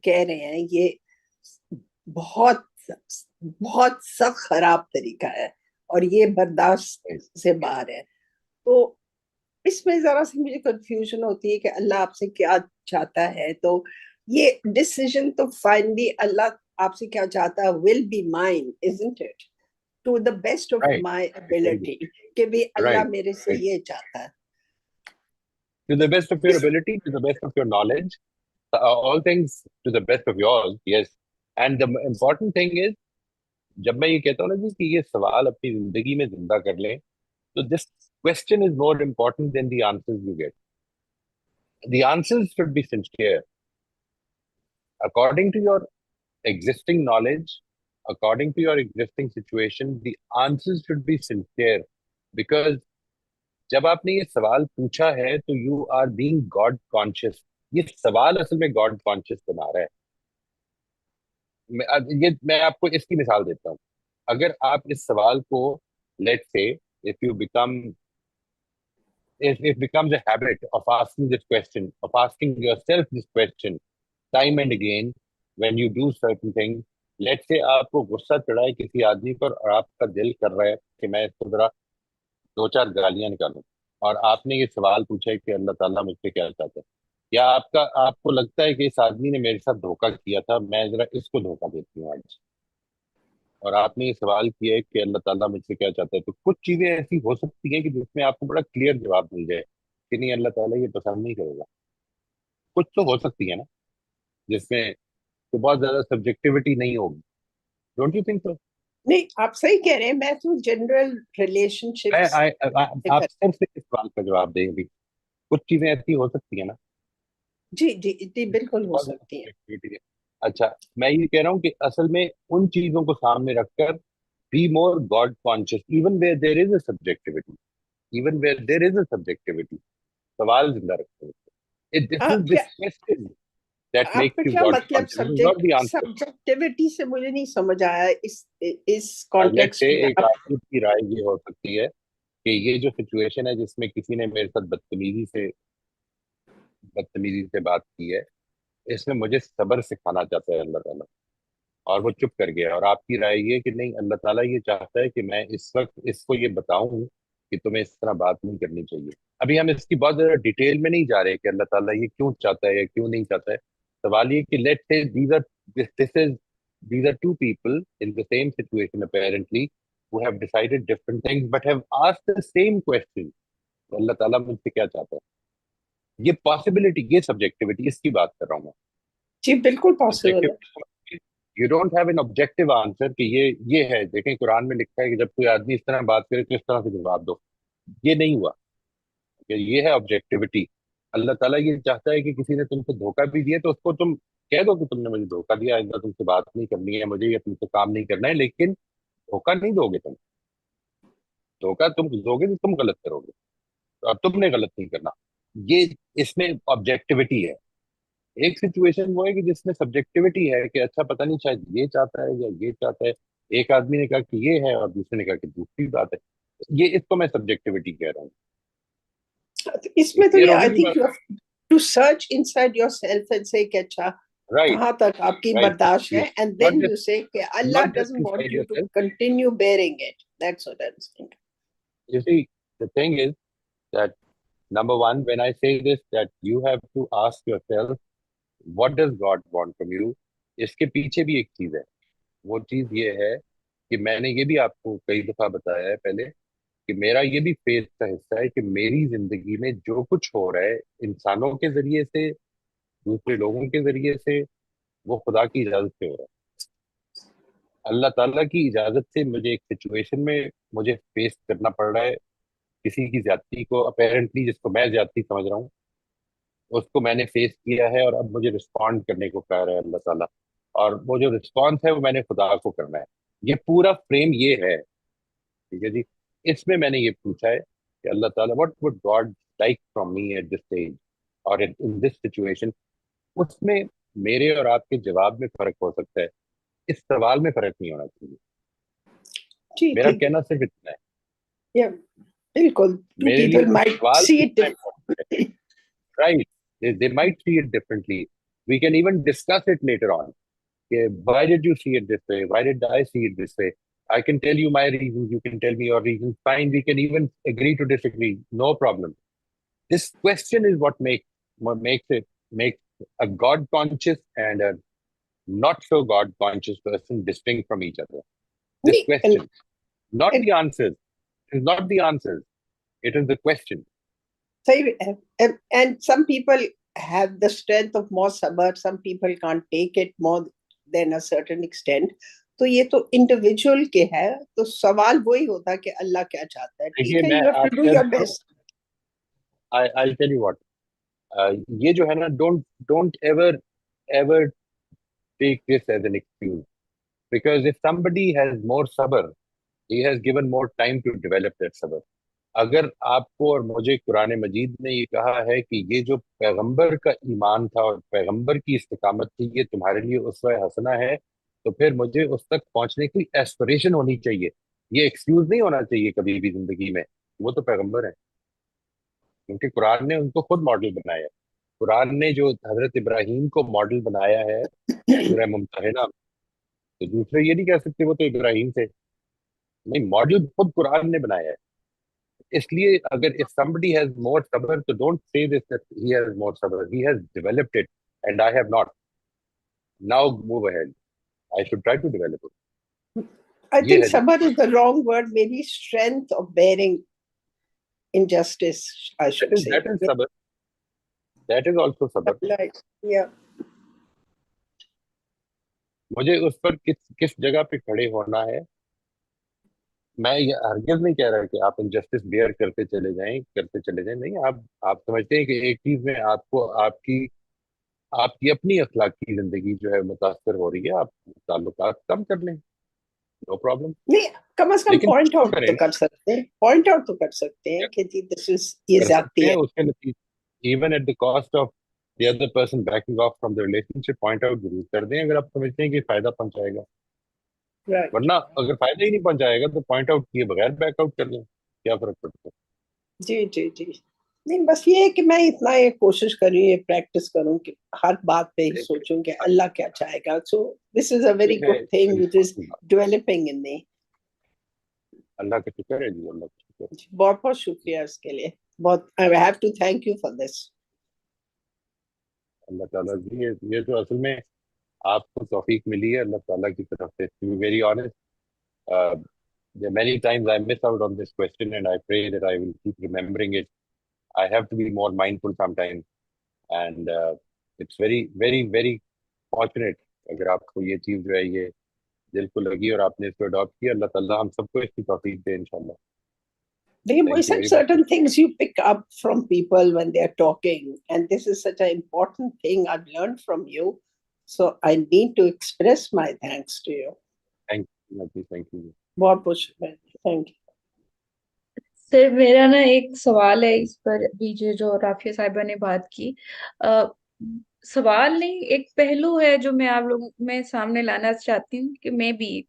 کہہ رہے ہیں یہ بہت بہت سخت خراب طریقہ ہے اور یہ برداشت سے باہر ہے. تو اس میں ذرا سی مجھے کنفیوژن ہوتی ہے کہ اللہ آپ سے کیا چاہتا ہے. تو یہ ڈیسیژن تو فائنلی اللہ آپ سے کیا چاہتا ہے will be mine isn't it, to the best of right. My ability, کہ بھی اللہ رائٹ. میرے سے یہ چاہتا ہے. To the best of your ability, to the best of your knowledge, all things to the best of yours, yes. And the important thing is, جب میں یہ کہتا ہوں نا جی کہ یہ سوال اپنی زندگی میں زندہ کر لیں تو this question is more important than the answers you get. The answers should be sincere. According to your existing knowledge, according to your existing situation, the answers should be sincere. Because جب آپ نے یہ سوال پوچھا ہے تو you are being God conscious. یہ سوال اصل میں گاڈ کانشیس بنا رہا ہے. میں آپ کو اس کی مثال دیتا ہوں. اگر آپ اس سوال کو لیٹ سے if you become if it becomes a habit of asking this question, of asking yourself this question time and again when you do certain things, let's say آپ کو غصہ چڑھا ہے کسی آدمی پر اور آپ کا دل کر رہا ہے کہ میں اس کو ذرا دو چار گالیاں نکالوں، اور آپ نے یہ سوال پوچھا ہے کہ اللہ تعالیٰ مجھ سے کیا چاہتا ہے، یا آپ کو لگتا ہے کہ اس آدمی نے میرے ساتھ دھوکہ کیا تھا، میں ذرا اس کو دھوکہ دیتی ہوں آج، اور آپ نے یہ سوال کیا ہے کہ اللہ تعالیٰ مجھ سے کیا چاہتا ہے. تو کچھ چیزیں ایسی ہو سکتی ہیں کہ جس میں آپ کو بڑا کلیئر جواب مل جائے کہ نہیں اللہ تعالیٰ یہ پسند نہیں کرے گا. کچھ تو ہو سکتی ہے نا جس میں تو بہت زیادہ سبجیکٹیوٹی نہیں ہوگی. Don't you think so? نہیں، آپ صحیح کہہ رہے ہیں. میں تو جنرل ریلیشن شپس آپ صرف اس سوال کا جواب دیں گی. کچھ چیزیں ایسی ہو سکتی ہیں نا. جی جی جی بالکل ہو سکتی ہیں. subjectivity ہے. اچھا، میں یہ کہہ رہا ہوں کہ اصل میں ان چیزوں کو سامنے رکھ کر be more God conscious even where there is a subjectivity, even where there is a subjectivity. سوال زندہ رکھتے ہیں. This is کیا this question that آپ makes کا you کیا God مطلب conscious. This is not the answer. Subjectivity سے مجھے نہیں سمجھ آیا اس Let's say کانٹیکسٹ میں. ایک آدمی کی رائے یہ ہو سکتی ہے کہ یہ جو سچویشن ہے جس میں کسی نے میرے ساتھ بدتمیزی سے بات کی ہے، اس میں مجھے صبر سکھانا چاہتا ہے اللہ تعالیٰ، اور وہ چپ کر گیا، اور آپ کی رائے یہ کہ نہیں اللہ تعالیٰ یہ چاہتا ہے کہ میں اس وقت اس کو یہ بتاؤں کہ تمہیں اس طرح بات نہیں کرنی چاہیے. ابھی ہم اس کی بہت زیادہ ڈیٹیل میں نہیں جا رہے کہ اللہ تعالیٰ یہ کیوں چاہتا ہے یا کیوں نہیں چاہتا ہے. سوال یہ کہ لیٹ سے these are two people in the same situation apparently who have decided different things but have asked the same question. اللہ تعالیٰ مجھ سے کیا چاہتا ہے؟ یہ پاسبلٹی، یہ سبجیکٹیوٹی، اس کی بات کر رہا ہوں میں. جی بالکل پاسبل ہے. You don't have an objective answer کہ یہ ہے. دیکھیں قرآن میں لکھا ہے کہ جب کوئی آدمی اس طرح بات کرے تو اس طرح سے جواب دو. یہ نہیں ہوا کہ یہ ہے آبجیکٹیوٹی. اللہ تعالیٰ یہ چاہتا ہے کہ کسی نے تم سے دھوکہ بھی دیا تو اس کو تم کہہ دو کہ تم نے مجھے دھوکہ دیا، آئندہ تم سے بات نہیں کرنی ہے مجھے، یا تم سے کام نہیں کرنا ہے، لیکن دھوکہ نہیں دو گے. دھوکہ تم دو گے تو تم غلط کرو گے، تو اب تم نے غلط نہیں کرنا. یہ اس میں آبجیکٹیوٹی ہے. ایک سچویشن وہ ہے کہ جس میں سبجیکٹیوٹی ہے کہ اچھا پتہ نہیں شاید یہ چاہتا ہے یا یہ چاہتا ہے. ایک آدمی نے کہا کہ یہ ہے اور دوسرے نے کہا کہ دوسری بات ہے. یہ اس کو میں سبجیکٹیوٹی کہہ رہا ہوں. اس میں تو کلیئر یہ ہوگی آئی یہ تھنک بات؟ You have to search inside your self and say کہ اچھا رائٹ کہاں تک آپ کی رائٹ. برداشت ہے, اینڈ دین یو سے کہ اللہ not just doesn't want inside you to yourself. Continue bearing it. That's what I am saying. You see, the thing is that number one, when I say this, that you have to ask yourself, what does God want from you? اس کے پیچھے بھی ایک چیز ہے. وہ چیز یہ ہے کہ میں نے یہ بھی آپ کو کئی دفعہ بتایا ہے پہلے کہ میرا یہ بھی فیس کا حصہ ہے کہ میری زندگی میں جو کچھ ہو رہا ہے انسانوں کے ذریعے سے, دوسرے لوگوں کے ذریعے سے, وہ خدا کی اجازت سے ہو رہا ہے. اللہ تعالیٰ کی اجازت سے مجھے ایک سچویشن میں مجھے فیس کرنا پڑ رہا ہے کسی کی زیادتی کو, اپیرنٹلی جس کو میں زیادتی سمجھ رہا ہوں اس کو میں نے فیس کیا ہے, اور اب مجھے رسپونڈ کرنے کو کہہ رہا ہے اللہ تعالیٰ, اور وہ جو رسپانس ہے وہ میں نے خدا کو کرنا ہے. یہ پورا فریم یہ ہے, ٹھیک ہے جی. اس میں نے یہ پوچھا ہے کہ اللہ تعالیٰ what would God like from me at this stage اور in this situation. اس میں میرے اور آپ کے جواب میں فرق ہو سکتا ہے, اس سوال میں فرق نہیں ہونا چاہیے. جی میرا ٹھیک کہنا صرف اتنا ہے, ہے, بالکل. ٹو میرے لیے پیپل مائٹ سوال سی اٹ. اتنا important ہے. Right. They might see it differently. We can even discuss it later on. Okay, why did you see it this way? Why did I see it this way? I can tell you my reasons. You can tell me your reasons. Fine. We can even agree to disagree. No problem. This question is what makes a God conscious and a not so God conscious person distinct from each other. This question, not the answers. It is not the answers. It is the question. And some people have the strength of more sabr, some people can't take it more than a certain extent. تو یہ تو individual کے ہے, تو سوال وہی ہوتا کہ اللہ کیا چاہتا ہے. ٹھیک ہے, you have to do your best. I'll tell you what. یہ جو ہے نا, don't ever take this as an excuse, because if somebody has more sabr, he has given more time to develop that sabr. اگر آپ کو اور مجھے قرآن مجید نے یہ کہا ہے کہ یہ جو پیغمبر کا ایمان تھا اور پیغمبر کی استقامت تھی یہ تمہارے لیے اسوہ حسنہ ہے, تو پھر مجھے اس تک پہنچنے کی ایسپریشن ہونی چاہیے. یہ ایکسکیوز نہیں ہونا چاہیے کبھی بھی زندگی میں. وہ تو پیغمبر ہیں, کیونکہ قرآن نے ان کو خود ماڈل بنایا. قرآن نے جو حضرت ابراہیم کو ماڈل بنایا ہے سورہ ممتحنہ, تو دوسرے یہ نہیں کہہ سکتے وہ تو ابراہیم سے نہیں, ماڈل خود قرآن نے بنایا ہے. اس لیے اگر if somebody has more sabr, so don't say this that he has more sabr. He has developed it and I have not. Now move ahead. I should try to develop it. I think sabr is the wrong word. Maybe strength of bearing injustice, I should say. That is sabr. That is also sabr. Yeah. مجھے اس پر کس جگہ پہ کھڑے ہونا ہے. میں یہ ہرگز نہیں کہہ رہا کہ آپ انجسٹس بیئر کرتے چلے جائیں. نہیں, آپ سمجھتے ہیں کہ ایک چیز میں آپ کو آپ کی اپنی اخلاقی زندگی جو ہے متاثر ہو رہی ہے, آپ تعلقات کم کر لیں, نو پرابلم. نہیں, کم از کم پوائنٹ آؤٹ تو کر سکتے ہیں کہ جی دس از یہ زیادتی ہے. اس کے نتیجے even at the cost of the other person backing off from the relation point out ضرور کر دیں اگر آپ سمجھتے ہیں کہ فائدہ پہنچائے گا. ورنہ اگر فائدہ ہی نہیں پہنچائے گا تو پوائنٹ آؤٹ کیے بغیر بیک آؤٹ کر لیں, کیا فرق پڑتا ہے. جی نہیں, بس یہ ہے کہ میں اتنا یہ کوشش کروں, یہ پریکٹس کروں کہ ہر بات پہ سوچوں کہ اللہ کیا چاہے گا. So this is a very good thing which is developing in me. Allah کا شکر ہے جی, اللہ کا شکر. بہت بہت شکریہ اس کے لیے. بہت I have to thank you for this. اللہ تعالیٰ جی, یہ جو اصل میں آپ کو توفیق ملی ہے اللہ تعالیٰ کی طرف سے. To be very honest, many times I miss out on this question and I pray that I will keep remembering it. I have to be more mindful sometimes, and it's very very very fortunate اگر آپ کو یہ چیز جو ہے یہ دل کو لگی اور آپ نے اس کو اڈاپٹ کیا. اللہ تعالیٰ ہم سب کو اس کی توفیق دے انشاءاللہ. Certain things you pick up from people when they are talking, and this is such an important thing I've learned from you, so I need to express my thanks to you. Thank you. بہت بہت شکریہ. Thank you. سر میرا نا ایک سوال ہے اس پر، ابھی جو رافیہ صاحبہ نے بات کی، آ، سوال نہیں، ایک پہلو ہے جو میں آپ لوگوں میں سامنے لانا چاہتی ہوں کہ میں بھی،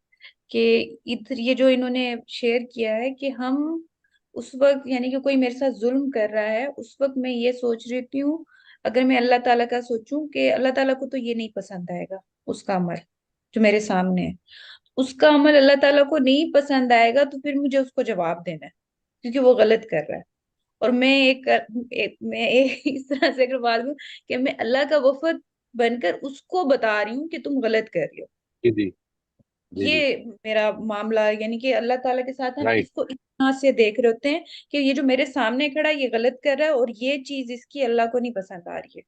کہ ادھر یہ جو انہوں نے شیئر کیا ہے کہ ہم اس وقت، یعنی کہ کوئی میرے ساتھ ظلم کر رہا ہے، اس وقت میں یہ سوچ رہی ہوں، اگر میں اللہ تعالیٰ کا سوچوں کہ اللہ تعالیٰ کو تو یہ نہیں پسند آئے گا اس کا عمل جو میرے سامنے ہے، اس کا عمل اللہ تعالیٰ کو نہیں پسند آئے گا، تو پھر مجھے اس کو جواب دینا ہے کیونکہ وہ غلط کر رہا ہے۔ اور میں ایک اس طرح سے اگر بات کروں کہ میں اللہ کا وفد بن کر اس کو بتا رہی ہوں کہ تم غلط کر رہی ہو، جی جی جی جی، یہ میرا معاملہ ہے۔ یعنی کہ اللہ تعالیٰ کے ساتھ ہم رائٹ اس کو اس طرح سے دیکھ رہے ہوتے ہیں کہ یہ جو میرے سامنے کھڑا ہے یہ غلط کر رہا ہے، اور یہ چیز اس کی اللہ کو نہیں پسند آ رہی ہے،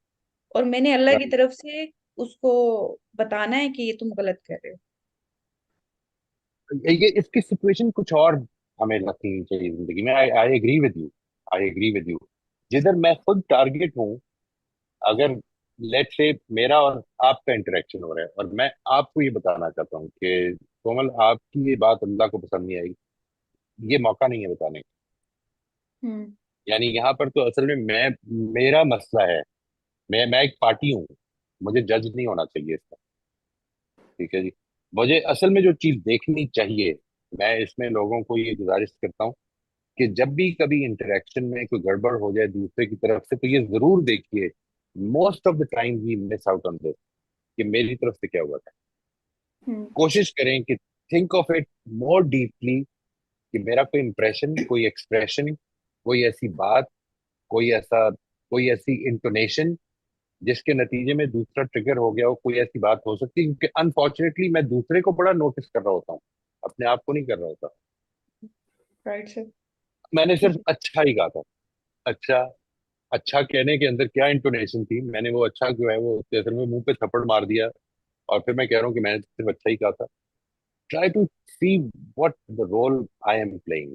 اور میں نے اللہ کی رائٹ، طرف سے اس کو بتانا ہے کہ یہ تم غلط کر رہے ہو۔ یہ اس کی سچویشن کچھ اور ہمیں رکھنی چاہیے زندگی میں. I agree with you, I agree with you. جدھر میں خود ٹارگیٹ ہوں، اگر لیٹ سے میرا اور آپ کا انٹریکشن ہو رہا ہے اور میں آپ کو یہ بتانا چاہتا ہوں کہ کومل آپ کی یہ بات اللہ کو پسند نہیں آئی، یہ موقع نہیں ہے بتانے کا. ہوں یعنی یہاں پر تو اصل میں میرا مسئلہ ہے، میں ایک پارٹی ہوں، مجھے جج نہیں ہونا چاہیے اس کا. ٹھیک ہے جی، مجھے اصل میں جو چیز دیکھنی چاہیے، میں اس میں لوگوں کو یہ گزارش کرتا ہوں کہ جب بھی کبھی انٹریکشن میں کوئی گڑبڑ ہو جائے دوسرے کی طرف سے، تو یہ ضرور دیکھیے most of the time we miss out on this کہ میری طرف سے کیا ہوا تھا. ہوں کوشش کریں کہ think of it more deeply, کہ میرا کوئی امپریشن، کوئی ایکسپریشن، کوئی ایسی بات، کوئی ایسی انٹونیشن جس کے نتیجے میں دوسرا ٹریگر ہو گیا ہو، کوئی ایسی بات ہو سکتی ہے. کیونکہ انفارچونیٹلی میں دوسرے کو بڑا نوٹس کر رہا ہوتا ہوں، اپنے آپ کو نہیں کر رہا ہوتا. Right sir. میں نے صرف اچھا ہی کہا تھا. اچھا، اچھا کہنے کے اندر کیا انٹونیشن تھی، میں نے وہ اچھا جو ہے وہ اصل میں منہ پہ تھپڑ مار دیا، اور پھر میں کہہ رہا ہوں کہ میں نے صرف اچھا ہی کہا تھا. Try to see what the role I am playing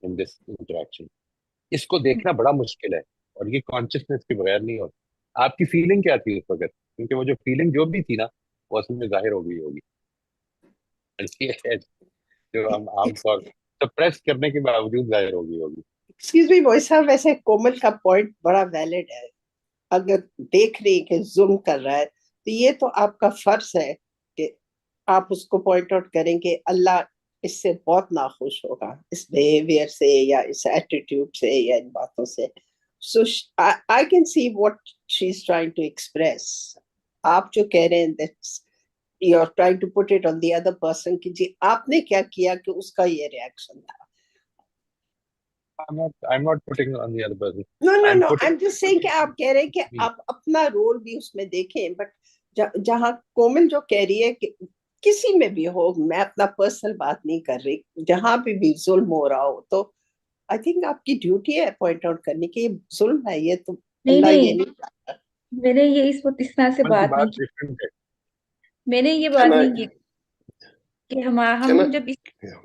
in this interaction. اس کو دیکھنا بڑا مشکل ہے، اور یہ کانشیسنیس کے بغیر نہیں ہوتا. آپ کی فیلنگ کیا تھی اس وقت؟ کیونکہ وہ جو فیلنگ جو بھی تھی نا، وہ اصل میں ظاہر ہو گئی ہوگی، جو ہم عام طور سپریس کرنے کے باوجود ظاہر ہو گئی ہوگی. ایکسکیوز می موئی صاحب، ویسے کومل کا پوائنٹ بڑا ویلڈ ہے. اگر دیکھ رہی کہ ظلم کر رہا ہے تو یہ تو آپ کا فرض ہے کہ آپ اس کو پوائنٹ آؤٹ کریں کہ اللہ اس سے بہت ناخوش ہوگا، اس بیہیویئر سے یا اس ایٹیٹیوڈ سے یا ان باتوں سے. So I can see what she is trying to express. آپ جو کہہ رہے ہیں you are trying to put it on the other person کہ جی آپ نے کیا کیا کہ اس کا یہ ریئیکشن تھا. I'm not putting on the other person. No, I'm I'm putting just saying کہ آپ کہہ رہے ہیں کہ me. آپ اپنا رول بھی اس میں دیکھیں، بٹ جہاں کومل جو کہہ رہی ہے کہ کسی میں بھی ہو، میں اپنا پرسنل بات نہیں کر رہی، جہاں پہ بھی ظلم ہو رہا ہو تو آئی تھنک آپ کی ڈیوٹی ہے پوائنٹ آؤٹ کرنے کی یہ ظلم ہے، یہ تو نہیں اللہ یہ نہیں، نہیں چاہتا. میں نے یہ اس وقت اس طرح سے عمل کی بات نہیں بات کی، ڈفرینٹ ہے. میں نے یہ Can بات I, نہیں کی کہ can ہم I, جب اس، yeah.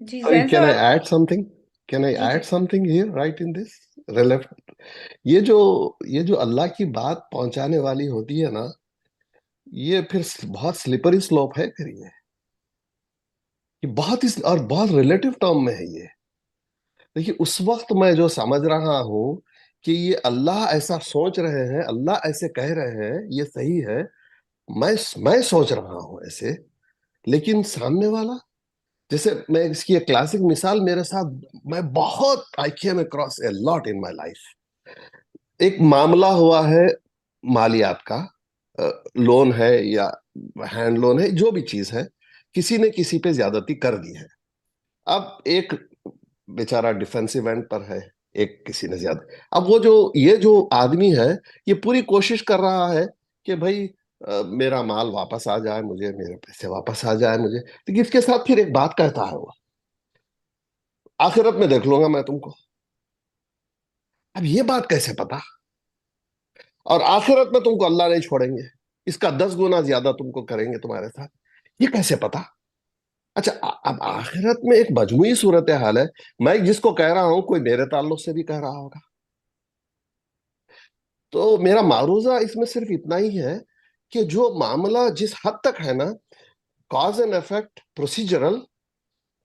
G Sorry, Zain can I صاحب آپ، add something? Can I G G add something here, right in this? Relevant. یہ جو اللہ کی بات پہنچانے والی ہوتی ہے نا، یہ پھر بہت سلپری سلوپ ہے. پھر یہ بہت ہی اور بہت ریلیٹو ٹرم میں ہے. یہ دیکھیے، اس وقت میں جو سمجھ رہا ہوں کہ یہ اللہ ایسا سوچ رہے ہیں، اللہ ایسے کہہ رہے ہیں، یہ صحیح ہے، میں سوچ رہا ہوں ایسے، لیکن سامنے والا، جیسے میں اس کی ایک کلاسک مثال میرے ساتھ، میں بہت I came across a lot in my life. ایک معاملہ ہوا ہے مالیات کا، لون ہے یا ہینڈ لون ہے، جو بھی چیز ہے، کسی نے کسی پہ زیادتی کر دی ہے. اب ایک بیچارہ ڈیفینسو اینڈ پر ہے، ایک کسی نے زیادہ. اب یہ جو آدمی ہے، یہ پوری کوشش کر رہا ہے کہ بھائی میرا مال واپس آ جائے مجھے، میرے پیسے واپس آ جائے مجھے. لیکن اس کے ساتھ پھر ایک بات کہتا ہے وہ، آخرت میں دیکھ لوں گا میں تم کو. اب یہ بات کیسے پتا؟ اور آخرت میں تم کو اللہ نہیں چھوڑیں گے، اس کا 10 گنا زیادہ تم کو کریں گے تمہارے ساتھ، یہ کیسے پتا؟ اچھا، اب آخرت میں ایک مجموعی صورتحال ہے. میں جس کو کہہ رہا ہوں کوئی میرے تعلق سے بھی کہہ رہا ہوگا. تو میرا معروضہ اس میں صرف اتنا ہی ہے کہ جو معاملہ جس حد تک ہے نا، cause and effect procedural,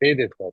say this that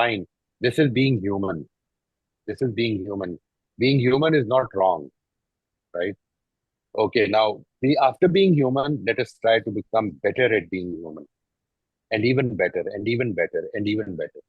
Fine. This is being human. This is being human. Being human is not wrong, right? Okay, now after being human, let us try to become better at being human. And even better, and even better, and even better.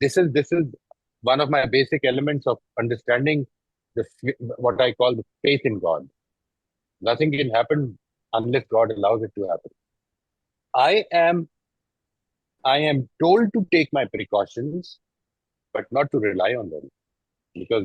This is one of my basic elements of understanding the what I call the faith in God. Nothing can happen unless God allows it to happen. I am I am told to take my precautions, but not to rely on them, because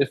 it's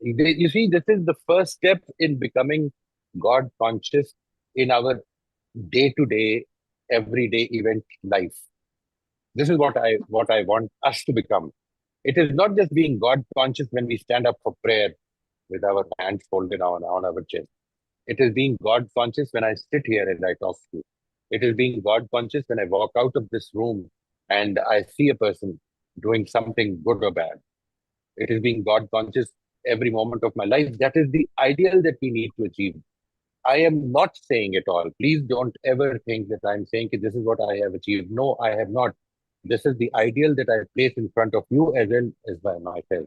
You see, this is the first step in becoming God conscious in our day-to-day, everyday event life. This is what I want us to become. It is not just being God conscious when we stand up for prayer with our hands folded on our chest. It is being God conscious when I sit here and I talk to you. It is being God conscious when I walk out of this room and I see a person doing something good or bad. It is being God conscious every moment of my life. That is the ideal that we need to achieve. I am not saying it all. Please don't ever think that I'm saying that this is what I have achieved. No, I have not. This is the ideal that I place in front of you as well as by myself.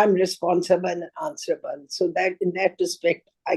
I'm responsible and answerable. So that in that respect I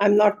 I'm not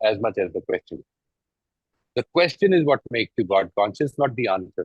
as much as the question. The question is what makes you God conscious, not the answer.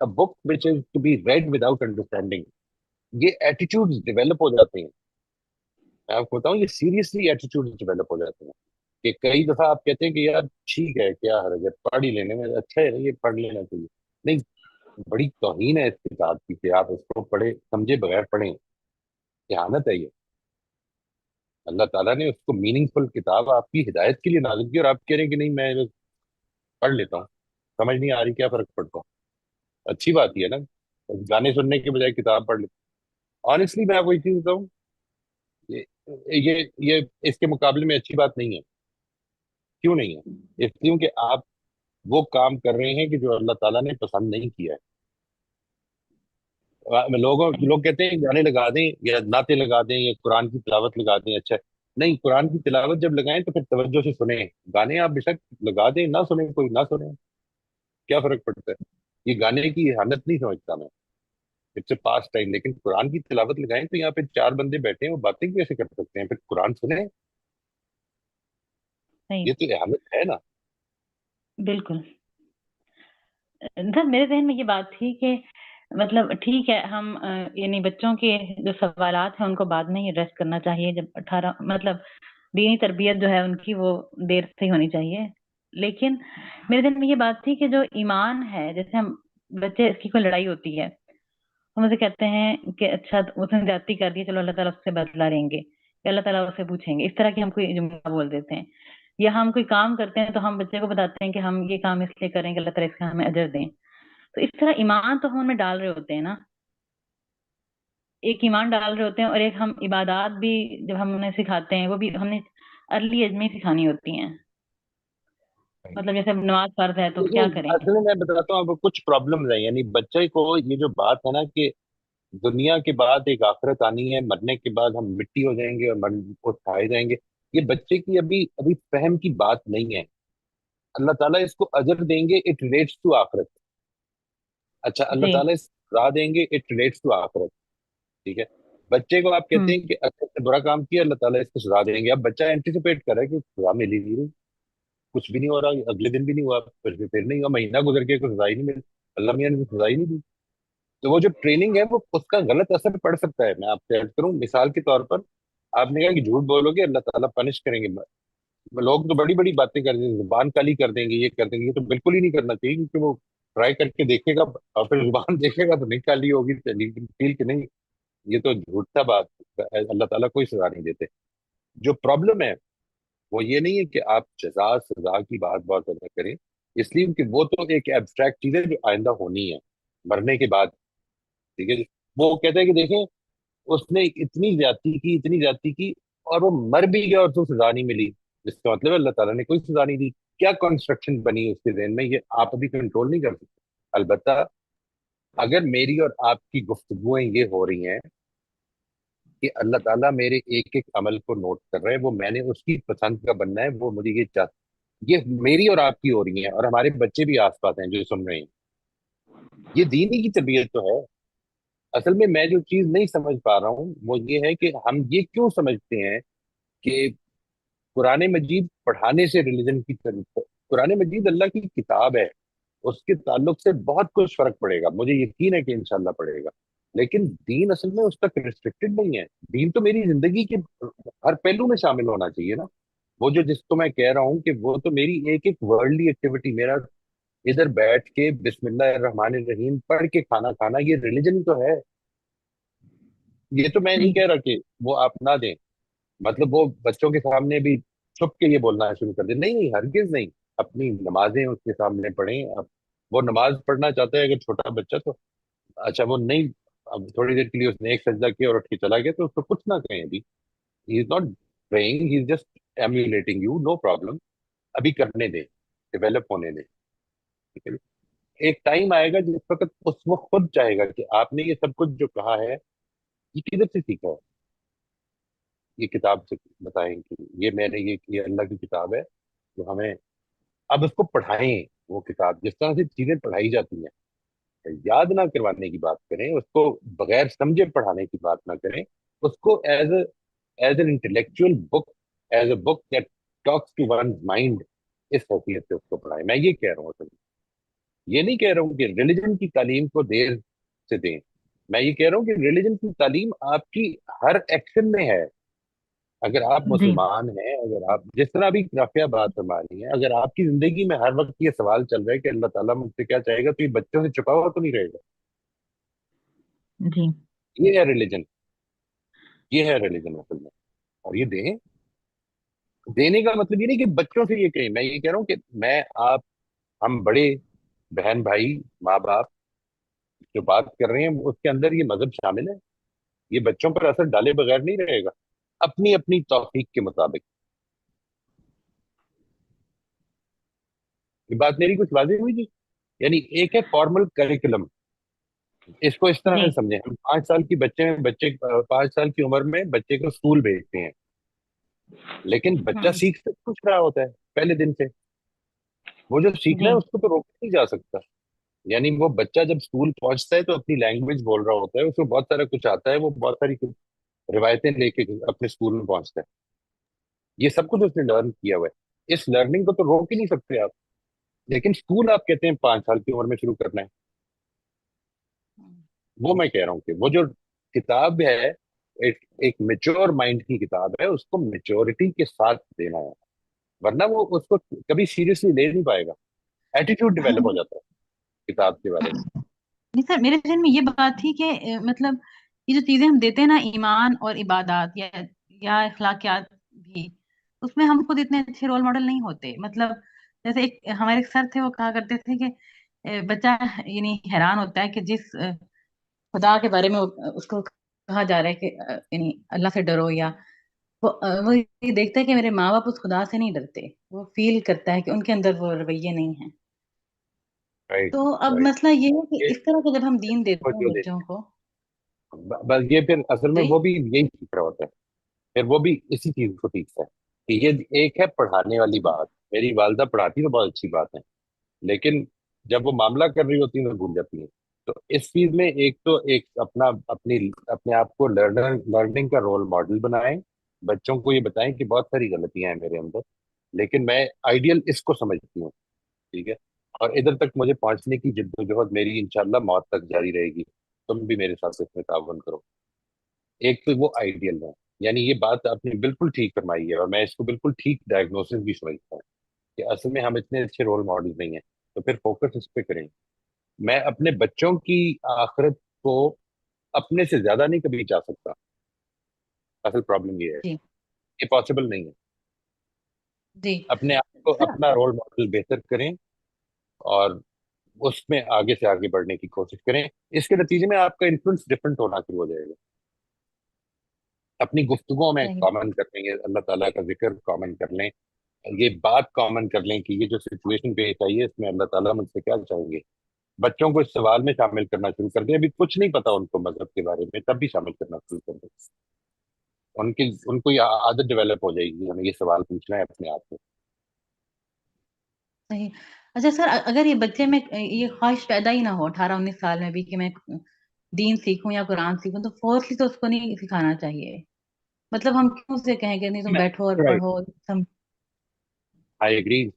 A book which is to be read without understanding. یہ attitude develop ہو جاتے ہیں. میں آپ کو بتاؤں یہ seriously attitude develop ہو جاتے ہیں کہ کئی دفعہ آپ کہتے ہیں کہ یار ٹھیک ہے کیا حرج ہے پڑھ ہی لینے میں, اچھا ہے یہ پڑھ لینا چاہیے. نہیں, بڑی توہین ہے اس کتاب کی کہ آپ اس کو پڑھے سمجھے بغیر پڑھیں. اہانت ہے یہ. اللہ تعالیٰ نے اس کو میننگ فل کتاب آپ کی ہدایت کے لیے نازل کی, اور آپ کہہ رہے ہیں کہ نہیں میں پڑھ لیتا ہوں, سمجھ نہیں آ رہی کیا فرق پڑتا ہوں. اچھی بات ہی ہے نا, گانے سننے کے بجائے کتاب پڑھ لیتا ہوں. آنےسٹلی میں آپ کو ایک چیز بتاؤں, یہ یہ اس کے مقابلے میں اچھی بات نہیں ہے. کیوں نہیں ہے؟ اس لیے کہ آپ وہ کام کر رہے ہیں کہ جو اللہ تعالیٰ نے پسند نہیں کیا ہے. لوگ کہتے ہیں گانے لگا دیں یا نعتیں لگا دیں یا قرآن کی تلاوت لگا دیں. اچھا نہیں, قرآن کی تلاوت جب لگائیں تو پھر توجہ سے سنیں. گانے آپ بے شک لگا دیں, نہ سنیں, کوئی نہ سنیں, کیا فرق پڑتا ہے؟ یہ گانے کی حالت نہیں سمجھتا میں, اٹس اے پاس ٹائم. لیکن قرآن کی تلاوت لگائیں تو یہاں پہ 4 بندے بیٹھے ہیں, وہ باتیں کیسے کر سکتے ہیں؟ پھر قرآن سنیں. صحیح. یہ تو حالت ہے نا. بالکل. سر میرے ذہن میں یہ بات تھی کہ مطلب ٹھیک ہے ہم یعنی بچوں کے جو سوالات ہیں ان کو بعد میں ہی ایڈریس کرنا چاہیے, جب 18 مطلب دینی تربیت جو ہے ان کی وہ دیر سے ہونی چاہیے. لیکن میرے ذہن میں یہ بات تھی کہ جو ایمان ہے, جیسے ہم بچے کی کوئی لڑائی ہوتی ہے ہم اسے کہتے ہیں کہ اچھا اس نے زیادتی کر دی, چلو اللہ تعالیٰ اس سے بدلہ لیں گے یا اللہ تعالیٰ اس سے پوچھیں گے, اس طرح کی ہم کوئی جملہ بول دیتے ہیں. یا ہم کوئی کام کرتے ہیں تو ہم بچے کو بتاتے ہیں کہ ہم یہ کام اس لیے کریں کہ اللہ تعالیٰ اس کا ہمیں اجر دیں. تو اس طرح ایمان تو ہم ان میں ڈال رہے ہوتے ہیں نا, ایک ایمان ڈال رہے ہوتے ہیں, اور ایک ہم عبادات بھی جب ہم انہیں سکھاتے ہیں وہ بھی ہم نے ارلی ایج میں سکھانی ہوتی ہیں. مطلب جیسے نماز فرض ہے تو کیا کریں. اصل میں بتاتا ہوں آپ کو کچھ پرابلم ہے. یعنی بچے کو یہ جو بات ہے نا کہ دنیا کے بعد ایک آخرت آنی ہے, مرنے کے بعد ہم مٹی ہو جائیں گے اور اٹھائے جائیں گے, یہ بچے کی ابھی فہم کی بات نہیں ہے. اللہ تعالیٰ اس کو اجر دیں گے, اٹ ریلیٹس ٹو آخرت. اچھا اللہ جی. تعالیٰ اس کو سزا دیں گے, اٹ ریلیٹس ٹو آخرت. ٹھیک ہے, بچے کو آپ کہتے ہیں کہ اچھا سے برا کام کیا اللہ تعالیٰ اس کو سزا دیں گے. اب بچہ اینٹیسپیٹ کر رہا ہے کہ سزا ملی نہیں رہی, کچھ بھی نہیں ہو رہا, اگلے دن بھی نہیں ہوا, پھر نہیں ہوا, مہینہ گزر کے کوئی سزا ہی نہیں ملی, اللہ میاں نے سزا ہی نہیں دی. تو وہ جو ٹریننگ ہے وہ اس کا غلط اثر پڑ سکتا ہے. میں آپ سے عرض کروں مثال کے طور پر, آپ نے کہا کہ جھوٹ بولو گے اللہ تعالیٰ پنش کریں گے. لوگ تو بڑی بڑی باتیں کر دیں گے, زبان کالی کر دیں گے, یہ کر دیں گے. یہ تو بالکل ہی نہیں کرنا چاہیے, کیونکہ وہ ٹرائی کر کے دیکھے گا اور پھر زبان دیکھے گا تو نہیں کالی ہوگی, فیل کہ نہیں. یہ تو جھوٹ تھا بات, اللہ تعالیٰ کوئی سزا نہیں دیتے. جو پرابلم ہے وہ یہ نہیں ہے کہ آپ جزا سزا کی بات بہت زیادہ کریں, اس لیے کہ وہ تو ایک ایبسٹریکٹ چیز ہے جو آئندہ ہونی ہے مرنے کے بعد. ٹھیک ہے جی, وہ کہتے ہیں کہ دیکھیں اس نے اتنی زیادتی کی اور وہ مر بھی گیا اور تو سزا نہیں ملی, جس کا مطلب ہے اللہ تعالیٰ نے کوئی سزا نہیں دی. کیا کنسٹرکشن بنی اس کے ذہن میں, یہ آپ ابھی کنٹرول نہیں کر سکتے. البتہ اگر میری اور آپ کی گفتگویں یہ ہو رہی ہیں کہ اللہ تعالیٰ میرے ایک ایک عمل کو نوٹ کر رہے ہیں, وہ میں نے اس کی پسند کا بننا ہے, وہ مجھے یہ میری اور آپ کی ہو رہی ہیں, اور ہمارے بچے بھی آس پاس ہیں جو سن رہے ہیں, یہ دینی کی تربیت تو ہے. اصل میں جو چیز نہیں سمجھ پا رہا ہوں وہ یہ ہے کہ ہم یہ کیوں سمجھتے ہیں کہ قرآن مجید پڑھانے سے ریلیجن کی طرف. قرآن مجید اللہ کی کتاب ہے, اس کے تعلق سے بہت کچھ فرق پڑے گا, مجھے یقین ہے کہ انشاءاللہ پڑے گا. لیکن دین اصل میں اس تک ریسٹرکٹڈ نہیں ہے. دین تو میری زندگی کے ہر پہلو میں شامل ہونا چاہیے نا. وہ جو جس کو میں کہہ رہا ہوں کہ وہ تو میری ایک ایک ورلڈلی ایکٹیویٹی, میرا ادھر بیٹھ کے بسم اللہ الرحمن الرحیم پڑھ کے کھانا کھانا, یہ ریلیجن تو ہے. یہ تو میں نہیں کہہ رہا کہ وہ آپ نہ دیں, مطلب وہ بچوں کے سامنے بھی چھپ کے یہ بولنا شروع کر دیں. نہیں, ہرگز نہیں. اپنی نمازیں اس کے سامنے پڑھیں. اب وہ نماز پڑھنا چاہتا ہے اگر چھوٹا بچہ, تو اچھا وہ نہیں, اب تھوڑی دیر کے لیے اس نے ایک سجدہ کیا اور اٹھ کے چلا گیا, تو اس کو کچھ نہ کہیں. ابھی he is not praying, he is just emulating you, no problem. ابھی کرنے دیں, ڈیولپ ہونے دیں. ٹھیک ہے, ایک ٹائم آئے گا جس وقت وہ خود چاہے گا کہ آپ نے یہ سب کچھ جو کہا ہے یہ کدھر سے سیکھا ہے. یہ کتاب سے بتائیں کہ یہ میں نے یہ اللہ کی کتاب ہے, تو ہمیں اب اس کو پڑھائیں. وہ کتاب جس طرح سے چیزیں پڑھائی جاتی ہیں, یاد نہ کروانے کی بات کریں, اس کو بغیر سمجھے پڑھانے کی بات نہ کریں. اس کو as an intellectual book, as a book that talks to one's mind, اس حیثیت سے اس کو پڑھائیں. میں یہ کہہ رہا ہوں. یہ نہیں کہہ رہا ہوں کہ ریلیجن کی تعلیم کو دیر سے دیں، میں یہ کہہ رہا ہوں کہ ریلیجن کی تعلیم آپ کی ہر ایکشن میں ہے. اگر آپ جی مسلمان ہیں، اگر آپ جس طرح بھی رافیہ بات فرمانی ہے، اگر آپ کی زندگی میں ہر وقت یہ سوال چل رہا ہے کہ اللہ تعالیٰ مجھ سے کیا چاہے گا، تو یہ بچوں سے چھپا ہوا تو نہیں رہے گا. جی یہ ہے ریلیجن، یہ ہے ریلیجن اصل میں. اور یہ دیں، دینے کا مطلب یہ نہیں کہ بچوں سے یہ کہیں، میں یہ کہہ رہا ہوں کہ میں آپ ہم بڑے بہن بھائی ماں باپ جو بات کر رہے ہیں اس کے اندر یہ مذہب شامل ہے. یہ بچوں پر اثر ڈالے بغیر نہیں رہے گا، اپنی اپنی توفیق کے مطابق. یہ بات میری کچھ واضح ہوئی تھی؟ یعنی ایک ہے فارمل کریکولم، اس کو اس طرح جی سے سمجھیں. ہم 5 سال کی بچے 5 سال کی عمر میں بچے کو اسکول بھیجتے ہیں، لیکن بچہ ہوں، سیکھ سب کچھ رہا ہوتا ہے پہلے دن سے. وہ جو سیکھنا جی ہے اس کو تو روکا نہیں جا سکتا. یعنی وہ بچہ جب اسکول پہنچتا ہے تو اپنی لینگویج بول رہا ہوتا ہے، اس کو بہت سارا کچھ آتا ہے، وہ بہت ساری روایتیں لے کے اپنے اسکول میں پہنچتا ہے. یہ سب کچھ اس نے لرن کیا ہوا ہے، اس لرننگ کو تو روک ہی نہیں سکتے آپ. لیکن اسکول آپ کہتے ہیں 5 سال کی عمر میں شروع کرنا ہے. وہ میں کہہ رہا ہوں کہ وہ جو کتاب ہے ایک میچور مائنڈ کی کتاب ہے، اس کو میچورٹی کے ساتھ دینا ہے، ورنہ وہ اس کو کبھی سیریسلی لے نہیں پائے گا. ایٹیٹیوڈ ڈیولپ ہو جاتا ہے کتاب کے بارے میں. نہیں سر، میرے ذہن میں یہ بات تھی کہ مطلب یہ جو چیزیں ہم دیتے ہیں نا، ایمان اور عبادات یا اخلاقیات بھی، اس میں ہم خود اتنے اچھے رول ماڈل نہیں ہوتے. مطلب جیسے ایک ہمارے ایک سر تھے، وہ کہا کرتے تھے کہ بچہ یعنی حیران ہوتا ہے کہ جس خدا کے بارے میں اس کو کہا جا رہا ہے کہ یعنی اللہ سے ڈرو، یا وہ یہ دیکھتا ہے کہ میرے ماں باپ اس خدا سے نہیں ڈرتے. وہ فیل کرتا ہے کہ ان کے اندر وہ رویے نہیں ہیں. رائٹ تو اب رائٹ. مسئلہ یہ ہے کہ یہ اس طرح کا جب ہم دین دیتے ہیں توجہ دینی بچوں کو. بس یہ پھر اصل میں جی وہ بھی یہی سیکھ رہا ہوتا ہے، پھر وہ بھی اسی چیز کو سیکھتا ہے. کہ یہ ایک ہے پڑھانے والی بات، میری والدہ پڑھاتی تو بہت اچھی بات ہے، لیکن جب وہ معاملہ کر رہی ہوتی ہیں تو بھول جاتی ہیں. تو اس چیز میں ایک تو ایک اپنے آپ کو لرننگ کا رول ماڈل بنائیں، بچوں کو یہ بتائیں کہ بہت ساری غلطیاں ہیں میرے اندر، لیکن میں آئیڈیل اس کو سمجھتی ہوں. ٹھیک ہے، اور ادھر تک مجھے پہنچنے کی جدوجہد میری انشاءاللہ موت تک جاری رہے گی. تم بھی میرے ساتھ اس میں تعاون کرو. ایک تو وہ آئیڈیل ہے. یعنی یہ بات آپ نے بالکل ٹھیک فرمائی ہے، اور میں اس کو بالکل ٹھیک ڈائگنوسس بھی سمجھتا ہوں کہ اصل میں ہم اتنے اچھے رول ماڈل نہیں ہیں. تو پھر فوکس اس پہ کریں. میں اپنے بچوں کی آخرت کو اپنے سے زیادہ نہیں کبھی چاہ سکتا. اصل پرابلم یہ ہے، جی یہ پاسبل نہیں ہے. جی اپنے آپ کو سر. اپنا رول ماڈل بہتر کریں، اور اس میں آگے سے آگے بڑھنے کی کوشش کریں. اس کے نتیجے میں آپ کا انفلوئنس ڈفرنٹ ہونا شروع ہو جائے گا. اپنی گفتگو میں صحیح. کامن کر لیں گے، اللہ تعالیٰ کا ذکر کامن کر لیں، یہ بات کامن کر لیں کہ یہ جو سچویشن پیش آئی ہے اس میں اللہ تعالیٰ مجھ سے کیا چاہیں گے. بچوں کو اس سوال میں شامل کرنا شروع کر دیں. ابھی کچھ نہیں پتا ان کو مذہب کے بارے میں، تب بھی شامل کرنا شروع کر دیں. ان کو یہ عادت ڈیولپ ہو جائے گی، ہمیں یہ سوال پوچھنا ہے اپنے آپ سے. صحیح. اچھا سر، اگر یہ بچے میں یہ خواہش پیدا ہی نہ ہو 18-19 سال میں بھی کہ میں دین سیکھوں یا قرآن سیکھوں، تو فورسلی تو اس کو نہیں سکھانا چاہیے. مطلب ہم کیوں سے کہیں کہ نہیں تم بیٹھو اور رائٹ، پڑھو. I agree.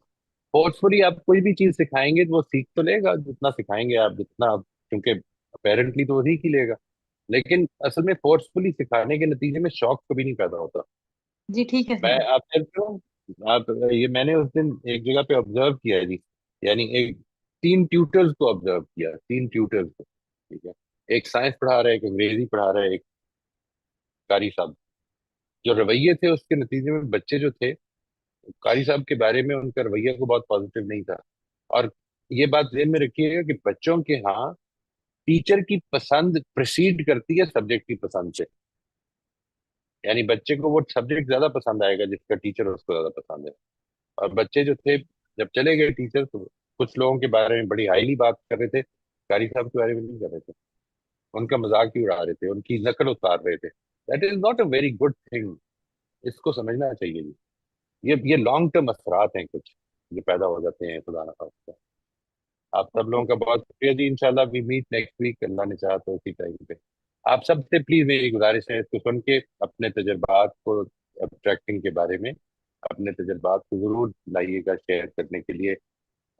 فورسفلی آپ کوئی بھی چیز سکھائیں گے تو وہ سیکھ تو لے گا، جتنا سکھائیں گے آپ، جتنا کیونکہ اپیرنٹلی تو وہ سیکھ ہی لے گا. لیکن اصل میں فورسفلی سکھانے کے نتیجے میں شوق کبھی نہیں پیدا ہوتا. جی ٹھیک ہے میں سر. آپ کہتا ہوں، آپ یہ میں نے اس دن ایک جگہ پہ آبزرو کیا ہے جی. یعنی 3 ٹیوٹرز کو آبزرو کیا، 3 ٹیوٹرز کو. ٹھیک ہے، ایک سائنس پڑھا رہا ہے، ایک انگریزی پڑھا رہا ہے، ایک قاری صاحب. جو رویے تھے اس کے نتیجے میں بچے جو تھے، قاری صاحب کے بارے میں ان کا رویہ کو بہت پازیٹیو نہیں تھا. اور یہ بات ذہن میں رکھیے گا کہ بچوں کے ہاں ٹیچر کی پسند پریسیڈ کرتی ہے سبجیکٹ کی پسند سے. یعنی بچے کو وہ سبجیکٹ زیادہ پسند آئے گا جس کا ٹیچر اس کو زیادہ پسند ہے. اور بچے جو تھے جب چلے گئے ٹیچر، تو کچھ لوگوں کے بارے میں بڑی ہائیلی بات کر رہے تھے، قاری صاحب کے بارے میں نہیں کر رہے تھے. ان کا مذاق ہی اڑا رہے تھے، ان کی نقل اتار رہے تھے. That is not a very good thing. اس کو سمجھنا چاہیے جی. یہ لانگ ٹرم اثرات ہیں کچھ جو پیدا ہو جاتے ہیں خدا نہ خواستہ. آپ سب لوگوں کا بہت شکریہ جی. انشاءاللہ وی میٹ نیکسٹ ویک، اللہ نے چاہا تو اسی ٹائم پہ. آپ سب سے پلیز میری گزارش ہے اس کو سن کے اپنے تجربات کو ایبسٹریکٹنگ کے بارے میں اپنے تجربات کو ضرور لائیے گا شیئر کرنے کے لیے.